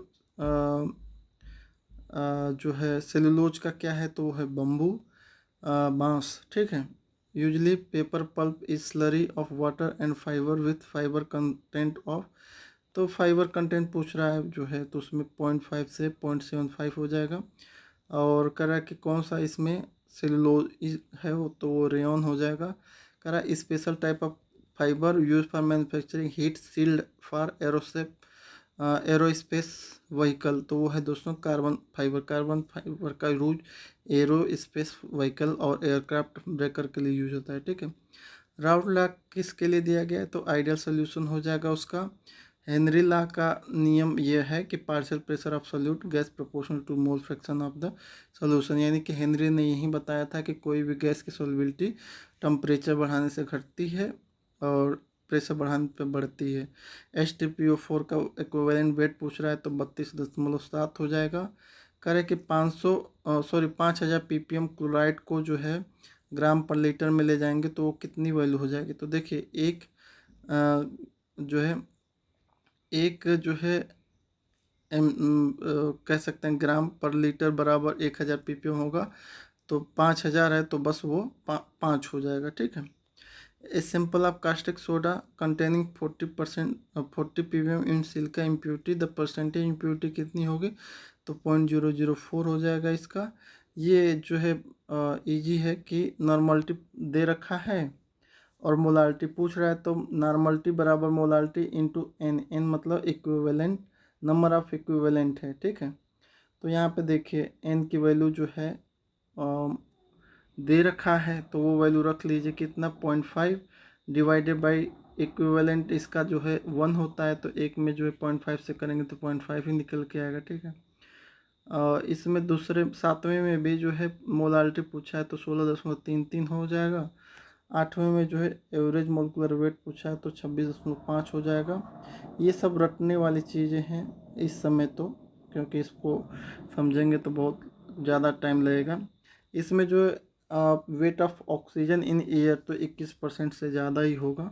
जो है सेलुलोज का क्या है, तो वो है बम्बू, बांस, ठीक है। Usually paper pulp is slurry of water and fibre with fibre content of, तो फाइबर कंटेंट पूछ रहा है जो है, तो उसमें 0.5 से 0.75 हो जाएगा। और कह रहा है कि कौन सा इसमें सेलुलोज है, वो तो वो रेयन हो जाएगा। कह रहा है special type of fibre use for manufacturing heat sealed for aerospace vehicle, तो वो है दोस्तों कार्बन फाइबर का यूज एरो स्पेस व्हीकल और एयरक्राफ्ट ब्रेकर के लिए यूज होता है, ठीक है। राउट लॉ किसके लिए दिया गया है, तो आइडियल सोल्यूशन हो जाएगा उसका। हेनरी लॉ का नियम यह है कि partial pressure of solute gas proportional to mole fraction of the solution, यानी कि हेनरी ने यही बताया था कि कोई भी गैस की सोल्युबिलिटी टेम्परेचर बढ़ाने से घटती है और प्रेशर बढ़ाने पे बढ़ती है। H3PO4 का इक्विवेलेंट वेट पूछ रहा है, तो 32.7 हो जाएगा। करें कि 5,000 ppm क्लोराइड को जो है ग्राम पर लीटर में ले जाएंगे तो वो कितनी वैल्यू हो जाएगी, तो देखिए एक जो है कह सकते हैं ग्राम पर लीटर बराबर 1,000 ppm होगा, तो 5,000 है तो बस वो 5 हो जाएगा, ठीक है। A sample of caustic soda containing 40 ppm in Chilka impurity, the percentage impurity कितनी होगी, तो 0.004 हो जाएगा इसका। ये जो है इजी है कि नॉर्मलिटी दे रखा है और मोलालिटी पूछ रहा है, तो नॉर्मलिटी बराबर मोलालिटी इंटू एन मतलब इक्विवेलेंट नंबर ऑफ इक्विवेलेंट है, ठीक है। तो यहाँ पे देखिए एन की वैल्यू जो है दे रखा है, तो वो वैल्यू रख लीजिए कितना 0.5 डिवाइडेड बाई इक्विवेलेंट इसका जो है 1 होता है, तो एक में जो है 0.5 से करेंगे तो 0.5 ही निकल के आएगा, ठीक है। इसमें दूसरे 7वें में भी जो है मोलालिटी पूछा है तो 16.33 हो जाएगा। 8वें में जो है एवरेज मोलिकुलर वेट पूछा है तो 26.5 हो जाएगा। ये सब रटने वाली चीज़ें हैं इस समय, तो क्योंकि इसको समझेंगे तो बहुत ज़्यादा टाइम लगेगा। इसमें जो weight of oxygen in air तो 21% से ज़्यादा ही होगा,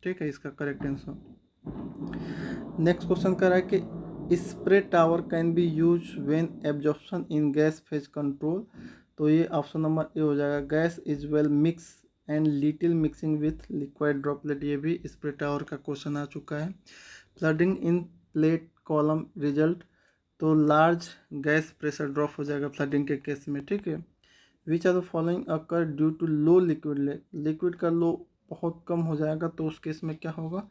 ठीक है, इसका करेक्ट आंसर। नेक्स्ट क्वेश्चन कर रहा है कि spray tower can be use when absorption in gas phase control, तो ये ऑप्शन नंबर ए हो जाएगा। Gas is well mix and little mixing with liquid droplet, ये भी स्प्रे टावर का क्वेश्चन आ चुका है। Flooding in plate column result, तो लार्ज गैस प्रेशर ड्रॉप हो जाएगा फ्लडिंग के केस में, ठीक है। Which are the following occur due to low liquid, liquid का लो बहुत कम हो जाएगा तो उस केस में क्या होगा,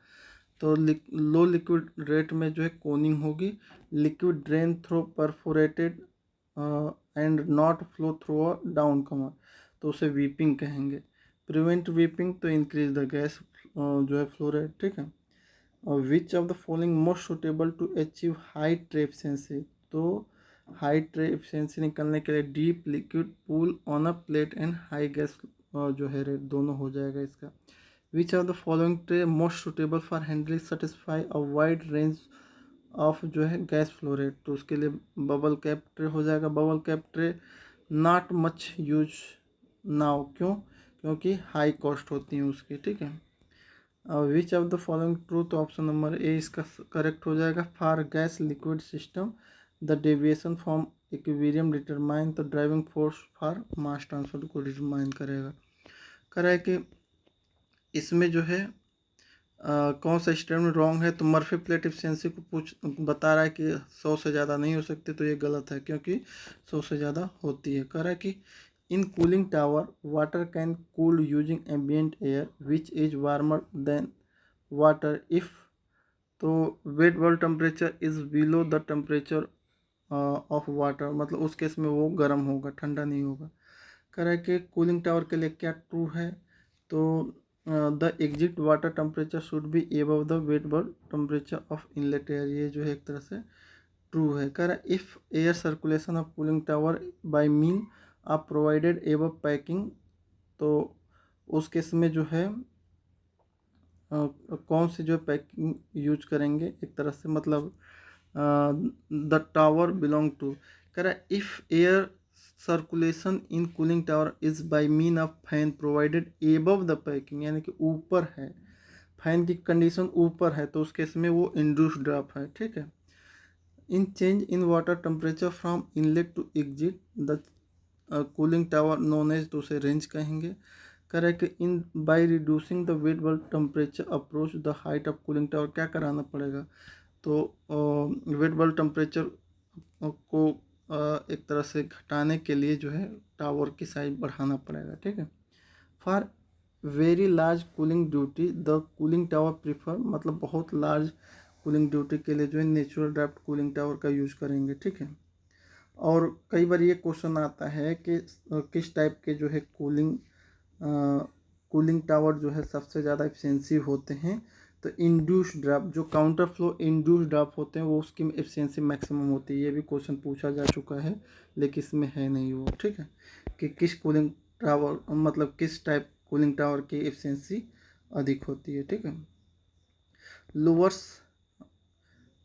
तो लो लिक्विड रेट में जो है कोनिंग होगी। Liquid drain through perforated and not flow through a downcomer, तो उसे वीपिंग कहेंगे। प्रिवेंट वीपिंग तो इंक्रीज द गैस जो है फ्लो रेट, ठीक है। और which of the following most suitable to achieve high tray efficiency, तो हाई ट्रे एफिशिएंसी निकलने के लिए deep liquid pool on a plate and high gas जो है रेट दोनों हो जाएगा इसका। Which of the following tray most suitable for handling satisfy a wide range of जो है गैस फ्लो रेट, तो उसके लिए बबल कैप ट्रे हो जाएगा। Bubble cap tray not much use now, क्यों? क्योंकि हाई कॉस्ट होती है उसकी, ठीक है। Which of the following true, तो ऑप्शन नंबर ए इसका करेक्ट हो जाएगा। For gas liquid system the deviation from equilibrium determine the driving force for mass transfer को डिटरमाइन करेगा। कह रहा है कि इसमें जो है कौन सा स्टेटमेंट रॉन्ग है, तो मर्फी प्लेट एफिशिएंसी को बता रहा है कि 100 से ज़्यादा नहीं हो सकती, तो ये गलत है क्योंकि 100 से ज़्यादा होती है। कह रहा है कि in cooling tower water can cool using ambient air which is warmer than water if, तो wet bulb temperature is below the temperature of water, मतलब उस केस में वो गर्म होगा, ठंडा नहीं होगा। कह रहा है कि कूलिंग टावर के लिए क्या ट्रू है, तो the exit water temperature should be above the wet bulb temperature of inlet air, ये जो है एक तरह से ट्रू है। कह रहा है if air circulation of cooling tower by mean आप प्रोवाइडेड एबव पैकिंग, तो उस केस में जो है कौन सी जो पैकिंग यूज करेंगे, एक तरह से मतलब द टावर बिलोंग टू। कह रहा है if air circulation in cooling tower is by mean of fan provided above the packing, यानी कि ऊपर है, फैन की कंडीशन ऊपर है, तो उस केस में वो इंड्यूस ड्रॉप है, ठीक है। In change in water temperature from inlet to exit the cooling tower known as, तो उसे रेंज कहेंगे। Correct in by reducing the wet bulb temperature approach the height of cooling tower, क्या कराना पड़ेगा, तो वेट बल्ब टेम्परेचर को एक तरह से घटाने के लिए जो है टावर की साइज बढ़ाना पड़ेगा, ठीक है। For very large cooling duty the cooling tower prefer, मतलब बहुत लार्ज कूलिंग ड्यूटी के लिए जो है नेचुरल ड्राफ्ट कूलिंग टावर का यूज करेंगे, ठीक है। और कई बार ये क्वेश्चन आता है कि किस टाइप के जो है कूलिंग टावर जो है सबसे ज़्यादा एफिशिएंसी होते हैं, तो इंड्यूस ड्राफ्ट जो काउंटर फ्लो इंड्यूस ड्राफ्ट होते हैं वो उसकी एफिशिएंसी मैक्सिमम होती है। ये भी क्वेश्चन पूछा जा चुका है लेकिन इसमें है नहीं वो, ठीक है, कि किस कूलिंग टावर मतलब किस टाइप कूलिंग टावर की एफिशिएंसी अधिक होती है, ठीक है। लोअर्स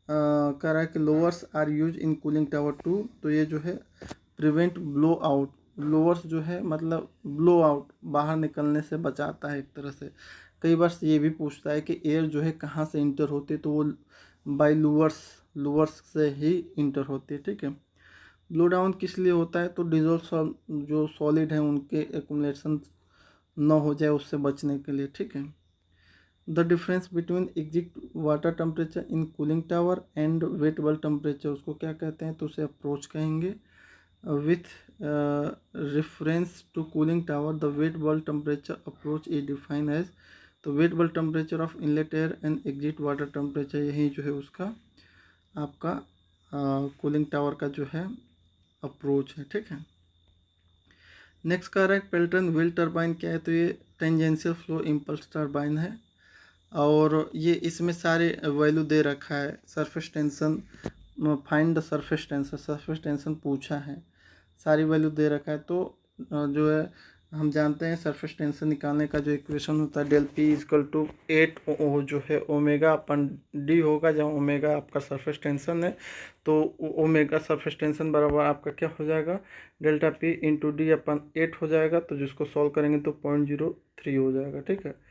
कह रहा है कि louvers are use in cooling tower to, तो ये जो है प्रिवेंट ब्लो आउट, लोअर्स जो है मतलब ब्लो आउट बाहर निकलने से बचाता है एक तरह से। कई बार ये भी पूछता है कि एयर जो है कहाँ से इंटर होती है, तो वो बाय लोअर्स से ही इंटर होती है, ठीक है। ब्लो डाउन किस लिए होता है, तो डिजोल्व जो सॉलिड है उनके एक्युमुलेशन न हो जाए उससे बचने के लिए, ठीक है। The difference between exit water temperature in cooling tower and wet bulb temperature, उसको क्या कहते हैं, तो उसे अप्रोच कहेंगे। With reference to cooling tower the wet bulb temperature approach is define as, तो wet bulb temperature of inlet air and exit water temperature, यही जो है उसका आपका कूलिंग टावर का जो है अप्रोच है, ठीक है। नेक्स्ट कह रहा है पेल्टन व्हील टर्बाइन क्या है, तो ये टेंजेंशियल फ्लो इम्पल्स टर्बाइन है और ये इसमें सारे वैल्यू दे रखा है। Surface tension, find the surface tension पूछा है, सारी वैल्यू दे रखा है। तो जो है हम जानते हैं सरफेस टेंशन निकालने का जो इक्वेशन होता है डेल पी इजकल टू 8 जो है ओमेगा अपन डी होगा, जहाँ ओमेगा आपका सरफेस टेंशन है, तो ओमेगा सरफेस टेंशन बराबर आपका क्या हो जाएगा, डेल्टा पी इंटू डी अपन 8 हो जाएगा, तो जिसको सॉल्व करेंगे तो 0.03 हो जाएगा, ठीक है।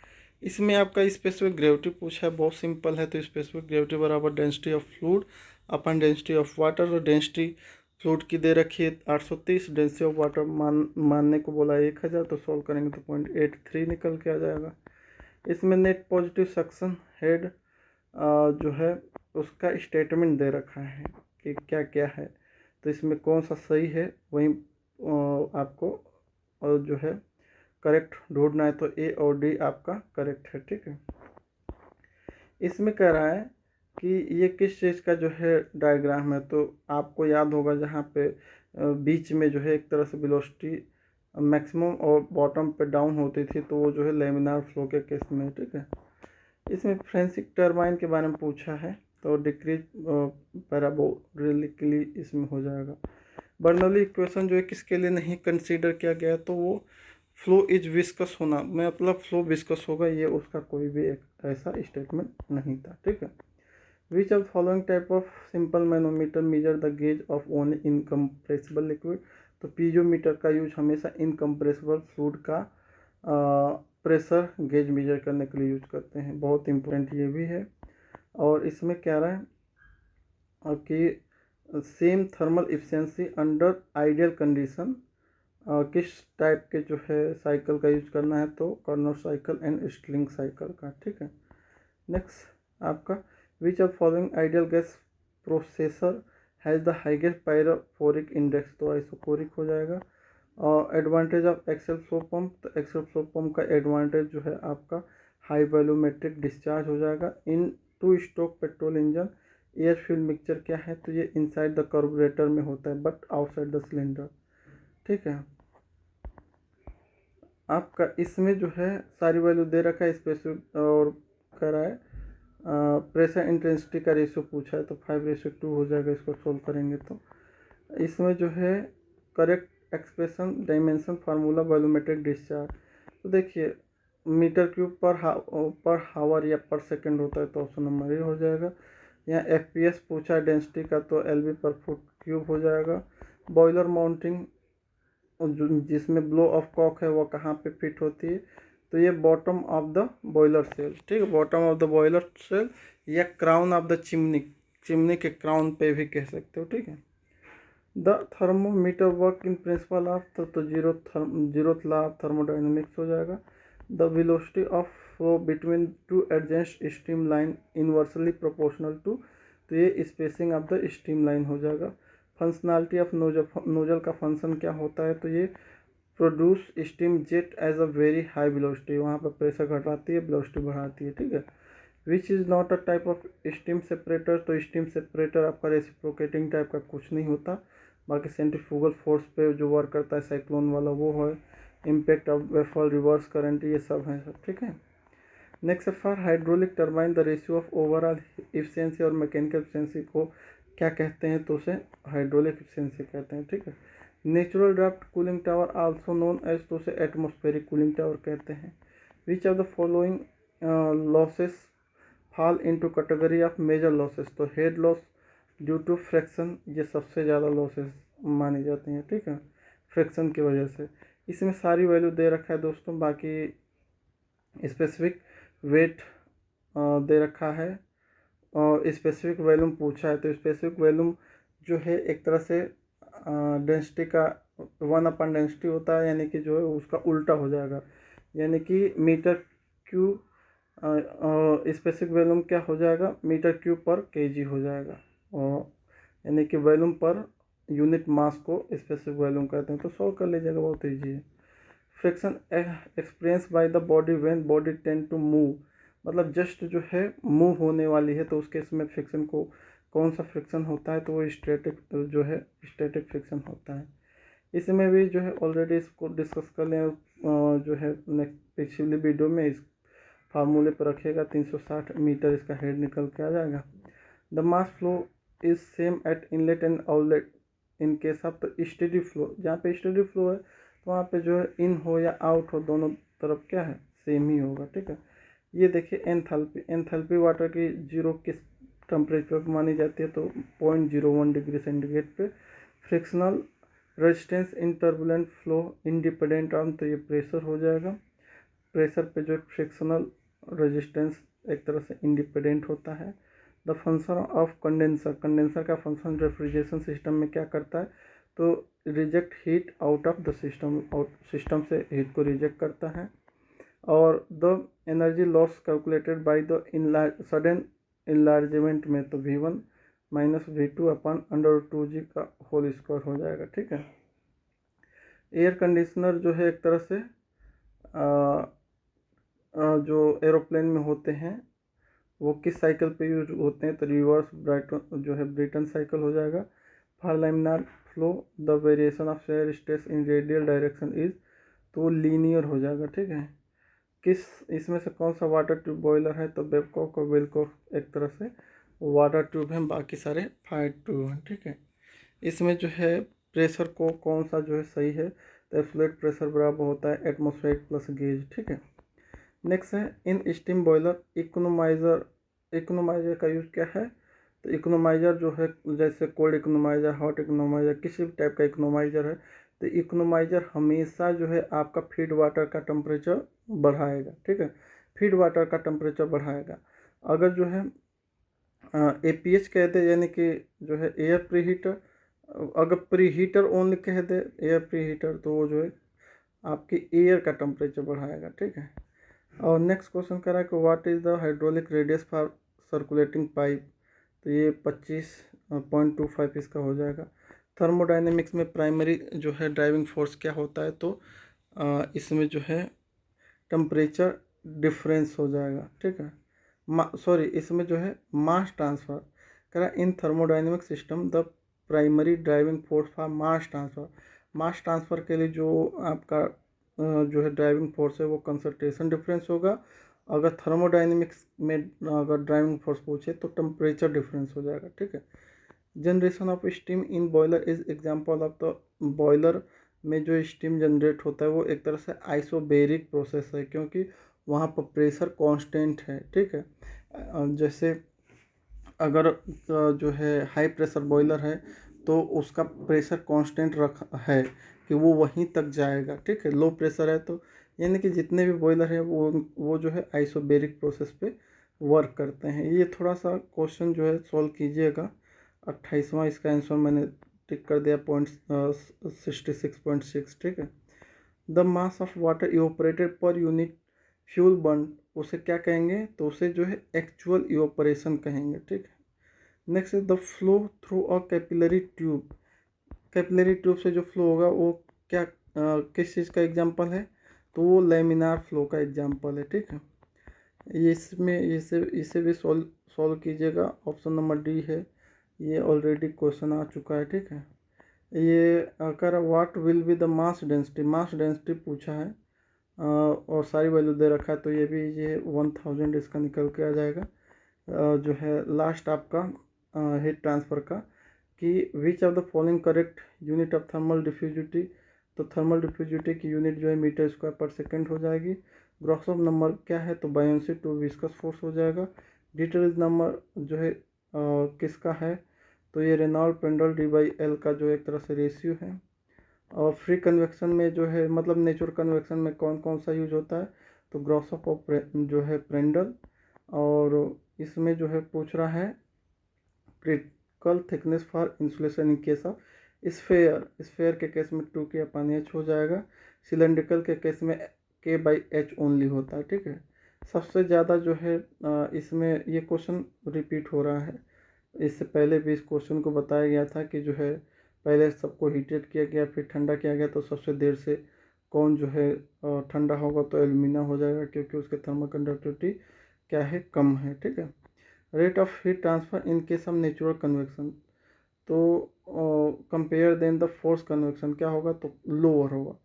इसमें आपका स्पेसिफिक ग्रेविटी पूछा है, बहुत सिंपल है, तो स्पेसिफिक ग्रेविटी बराबर density of fluid upon density of water, और डेंसिटी फ्लूइड की दे रखी है 830, डेंसिटी ऑफ वाटर मानने को बोला 1000, तो सॉल्व करेंगे तो 0.83 निकल के आ जाएगा। इसमें नेट पॉजिटिव सक्शन हेड जो है उसका स्टेटमेंट दे रखा है कि क्या क्या है, तो इसमें कौन सा सही है वही आपको और जो है करेक्ट ढूंढना है, तो ए और डी आपका करेक्ट है, ठीक है। इसमें कह रहा है कि ये किस चीज़ का जो है डायग्राम है। तो आपको याद होगा जहाँ पे बीच में जो है एक तरह से वेलोसिटी मैक्सिमम और बॉटम पे डाउन होती थी, तो वो जो है लेमिनार फ्लो के केस में, ठीक है। इसमें फ्रेंसिक टर्बाइन के बारे में पूछा है, तो डिक्रीज पैराबोलिकली इसमें हो जाएगा। बर्नौली इक्वेशन जो है किसके लिए नहीं कंसीडर किया गया, तो वो फ्लो इज विस्कस होना, मतलब फ्लो विस्कस होगा, ये उसका कोई भी एक ऐसा स्टेटमेंट नहीं था, ठीक है। Which of following type of simple manometer measure the gauge of only incompressible liquid. तो पीजोमीटर का यूज हमेशा इनकम्प्रेसिबल फ्लूइड का प्रेशर गेज मेजर करने के लिए यूज करते हैं, बहुत इंपॉर्टेंट ये भी है। और इसमें क्या रहा है कि same thermal efficiency under ideal condition किस टाइप के जो है साइकिल का यूज करना है, तो Carnot cycle and Stirling cycle का, ठीक है। नेक्स्ट आपका which of following ideal gas processor has the highest pyrophoric index, तो आइसोकोरिक हो जाएगा। और advantage of axial flow pump, तो एक्सेल फ्लो पंप का एडवांटेज जो है आपका हाई वॉल्यूमेट्रिक डिस्चार्ज हो जाएगा। In two stroke petrol engine air fuel mixture क्या है, तो ये इनसाइड द कार्बोरेटर में होता है बट आउटसाइड द सिलेंडर, ठीक है। आपका इसमें जो है सारी वैल्यू दे रखा है स्पेसिफिक, और कह रहा है प्रेशर इंटेंसिटी का रेशियो पूछा है, तो 5:2 हो जाएगा इसको सोल्व करेंगे तो। इसमें जो है correct expression dimension formula volumetric discharge, तो देखिए मीटर क्यूब पर हावर या पर सेकंड होता है, तो ऑप्शन नंबर ए हो जाएगा। यहाँ एफपीएस पूछा है डेंसिटी का, तो एलबी पर फुट क्यूब हो जाएगा। बॉयलर माउंटिंग जिसमें ब्लो ऑफ कॉक है वो कहाँ पे फिट होती है, तो ये bottom of the boiler shell, ठीक है, bottom of the boiler shell या crown of the chimney, chimney के क्राउन पे भी कह सकते हो, ठीक है। The thermometer work in principle of, तो जीरोथ लॉ ऑफ थर्मोडाइनमिक्स हो जाएगा। The velocity of flow between two adjacent stream line inversely proportional to, तो ये spacing of the stream line हो जाएगा। फंक्शनैलिटी ऑफ नोजल का फंक्शन क्या होता है, तो ये produce steam jet as a very high velocity, वहाँ पर प्रेशर घटाती है वेलोसिटी बढ़ाती है, ठीक है। Which is not a type of steam separator, तो स्टीम सेपरेटर आपका रेसिप्रोकेटिंग टाइप का कुछ नहीं होता, बाकी सेंट्रीफ्यूगल फोर्स पे जो वर्क करता है साइक्लोन वाला वो है। Impact of waffle reverse current ये सब है सब, ठीक है। Next for hydraulic turbine the ratio of overall efficiency और मैकेनिकल इफिशिएंसी को क्या कहते हैं, तो उसे हाइड्रोलिक इफिशिएंसी कहते हैं, ठीक है। Natural draft cooling tower also known as, तो उसे एटमॉस्फेरिक कूलिंग टावर कहते हैं। Which of the following losses fall into category of major losses, तो head loss due to friction ये सबसे ज़्यादा लॉसेस मानी जाती हैं, ठीक है, फ्रैक्शन की वजह से। इसमें सारी वैल्यू दे रखा है दोस्तों, बाकी स्पेसिफिक वेट दे रखा है और स्पेसिफिक वॉल्यूम पूछा है, तो स्पेसिफिक वॉल्यूम जो है एक तरह से डेंसिटी का 1 अपॉन डेंसिटी होता है, यानी कि जो है उसका उल्टा हो जाएगा, यानी कि मीटर क्यूब स्पेसिफिक वॉल्यूम क्या हो जाएगा, मीटर क्यूब पर केजी हो जाएगा, और यानी कि वॉल्यूम पर यूनिट मास को स्पेसिफिक वॉल्यूम कहते हैं, तो सॉल्व कर लीजिएगा, बहुत ईजी है। Friction experience by the body when body tend to move, मतलब जस्ट जो है मूव होने वाली है, तो उस केस में फ्रिक्शन को कौन सा फ्रिक्शन होता है, तो वो स्टैटिक जो है स्टैटिक फ्रिक्शन होता है। इसमें भी जो है ऑलरेडी इसको डिस्कस कर लें, जो है नेक्स्ट पिछली वीडियो में इस फार्मूले पर रखिएगा, 360 मीटर इसका हेड निकल के आ जाएगा। The mass flow is same at inlet and outlet in case of the steady flow, जहाँ पे स्टेडी फ्लो है तो वहाँ पे जो है इन हो या आउट हो दोनों तरफ क्या है सेम ही होगा, ठीक है। ये देखिए एंथैल्पी, एंथैल्पी वाटर की जीरो किस टेम्परेचर पर मानी जाती है, तो 0.01 डिग्री सेंटीग्रेड पे। Frictional resistance in turbulent flow independent on, तो ये प्रेशर हो जाएगा, प्रेशर पे जो फ्रिक्शनल रेजिस्टेंस एक तरह से इंडिपेंडेंट होता है। The function of condenser, condenser का फंक्शन रेफ्रिजरेशन सिस्टम में क्या करता है, तो reject heat out of the system, system से हीट को रिजेक्ट करता है। और the energy loss calculated by the sudden enlargement में, तो V1 minus V2 upon √2g का होल स्क्वायर हो जाएगा, ठीक है। एयर कंडीशनर जो है एक तरह से जो एरोप्लेन में होते हैं वो किस साइकिल पे यूज होते हैं, तो रिवर्स ब्राइटन जो है ब्रिटन साइकिल हो जाएगा। For laminar flow the variation of shear stress in radial direction is, तो वो लीनियर हो जाएगा, ठीक है। किस इसमें से कौन सा वाटर ट्यूब बॉयलर है, तो बेबकॉक और विलकॉक एक तरह से वाटर ट्यूब हैं, बाकी सारे फायर ट्यूब हैं, ठीक है। इसमें जो है प्रेशर को कौन सा जो है सही है, तो एब्सोल्यूट प्रेशर बराबर होता है एटमॉस्फेरिक प्लस गेज, ठीक है। नेक्स्ट है in steam boiler economiser, economiser का यूज़ क्या है, तो इकोनोमाइजर जो है जैसे कोल्ड इकोनोमाइजर, हॉट इकोनोमाइजर, किसी भी टाइप का इकोनोमाइजर है, तो इकोनोमाइजर हमेशा जो है आपका फीड वाटर का टेम्परेचर बढ़ाएगा, ठीक है, फीड वाटर का टेम्परेचर बढ़ाएगा। अगर जो है APH कह दे यानी कि जो है एयर प्री हीटर, अगर प्री हीटर ओनली कह दे एयर प्री हीटर, तो वो जो है आपकी एयर का टेम्परेचर बढ़ाएगा, ठीक है। और नेक्स्ट क्वेश्चन कह रहा है कि what is the hydraulic radius for circulating pipe, तो ये 25.25 इसका हो जाएगा। थर्मोडाइनमिक्स में प्राइमरी जो है ड्राइविंग फोर्स क्या होता है, तो इसमें जो है टेम्परेचर डिफरेंस हो जाएगा, ठीक है। सॉरी इसमें जो है मास ट्रांसफ़र कह रहा है in thermodynamic system the primary driving force for mass transfer, mass transfer के लिए जो आपका जो है ड्राइविंग फोर्स है वो कंसंट्रेशन डिफरेंस होगा। अगर थर्मोडाइनमिक्स में अगर ड्राइविंग फोर्स पूछे तो टेम्परेचर डिफरेंस हो जाएगा, ठीक है। Generation of steam in boiler is example of the, boiler में जो स्टीम जनरेट होता है वो एक तरह से आइसोबेरिक प्रोसेस है, क्योंकि वहाँ पर प्रेशर कांस्टेंट है, ठीक है। जैसे अगर जो है हाई प्रेशर बॉयलर है तो उसका प्रेशर कांस्टेंट रख है कि वो वहीं तक जाएगा, ठीक है। लो प्रेशर है तो यानी कि जितने भी बॉयलर हैं वो जो है आइसोबेरिक प्रोसेस पे वर्क करते हैं। ये थोड़ा सा क्वेश्चन जो है सॉल्व कीजिएगा। 28वां इसका आंसर मैंने टिक कर दिया 66.6, ठीक है। The mass of water evaporated per unit fuel burn, उसे क्या कहेंगे, तो उसे जो है एक्चुअल इवोपरेशन कहेंगे, ठीक है। Next is the flow through a capillary tube, capillary tube से जो फ्लो होगा वो क्या किस चीज़ का एग्जांपल है, तो वो लेमिनार फ्लो का एग्जांपल है, ठीक है। ये इसमें इसे भी सॉल्व कीजिएगा। ऑप्शन नंबर डी है, ये ऑलरेडी क्वेश्चन आ चुका है, ठीक है। ये अगर what will be the mass density पूछा है और सारी वैल्यू दे रखा है, तो ये भी ये 1000 इसका निकल के आ जाएगा। जो है लास्ट आपका हीट ट्रांसफ़र का कि विच of the following correct unit of thermal diffusivity, तो थर्मल डिफ्यूजिटी की यूनिट जो है मीटर स्क्वायर पर सेकंड हो जाएगी। ग्रॉसॉफ नंबर क्या है, तो बायोन्सी टू विस्कस फोर्स हो जाएगा। डिटेल्स नंबर जो है किसका है, तो ये रेनॉल्ड पेंडल D/L का जो एक तरह से रेशियो है। और फ्री कन्वेक्शन में जो है मतलब नेचुरल कन्वेक्शन में कौन कौन सा यूज होता है, तो ग्रॉसॉफ ऑफ जो है प्रेंडल। और इसमें जो है पूछ रहा है critical thickness for insulation in case of sphere के केस में 2K/H हो जाएगा। सिलेंड्रिकल के केस में K/H ओनली होता है, ठीक है। सबसे ज़्यादा जो है इसमें ये क्वेश्चन रिपीट हो रहा है। इससे पहले भी इस क्वेश्चन को बताया गया था कि जो है पहले सबको हीटेड किया गया फिर ठंडा किया गया, तो सबसे देर से कौन जो है ठंडा होगा, तो एल्यूमिना हो जाएगा क्योंकि उसके थर्मल कंडक्टिविटी क्या है, कम है, ठीक है। Rate of heat transfer in case of natural convection, तो compare then the force convection क्या होगा, तो लोअर होगा।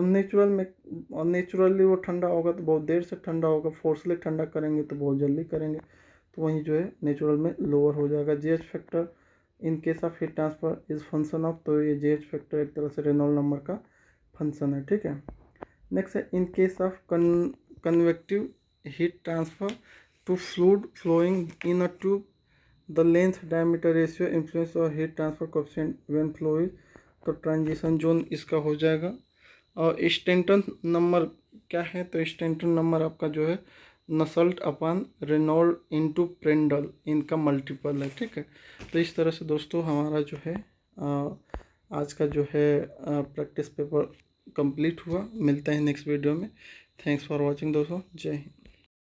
नेचुरल में नेचुरली वो ठंडा होगा तो बहुत देर से ठंडा होगा, फोर्सली ठंडा करेंगे तो बहुत जल्दी करेंगे, तो वहीं जो है नेचुरल में लोअर हो जाएगा। GH factor in case of heat transfer is function of, तो ये जीएच फैक्टर एक तरह से रेनॉल्ड नंबर का फंक्शन है, ठीक है। नेक्स्ट है in case of convective heat transfer to fluid flowing in a tube the length diameter ratio influence और heat transfer coefficient when flow is, तो ट्रांजिशन जोन इसका हो जाएगा। और स्टैंटन नंबर क्या है, तो स्टैंटन नंबर आपका जो है नसल्ट अपॉन रेनॉल्ड इनटू प्रेंडल, इनका मल्टीपल है, ठीक है। तो इस तरह से दोस्तों हमारा जो है आज का जो है प्रैक्टिस पेपर कंप्लीट हुआ। मिलते हैं नेक्स्ट वीडियो में। थैंक्स फॉर वॉचिंग दोस्तों, जय हिंद।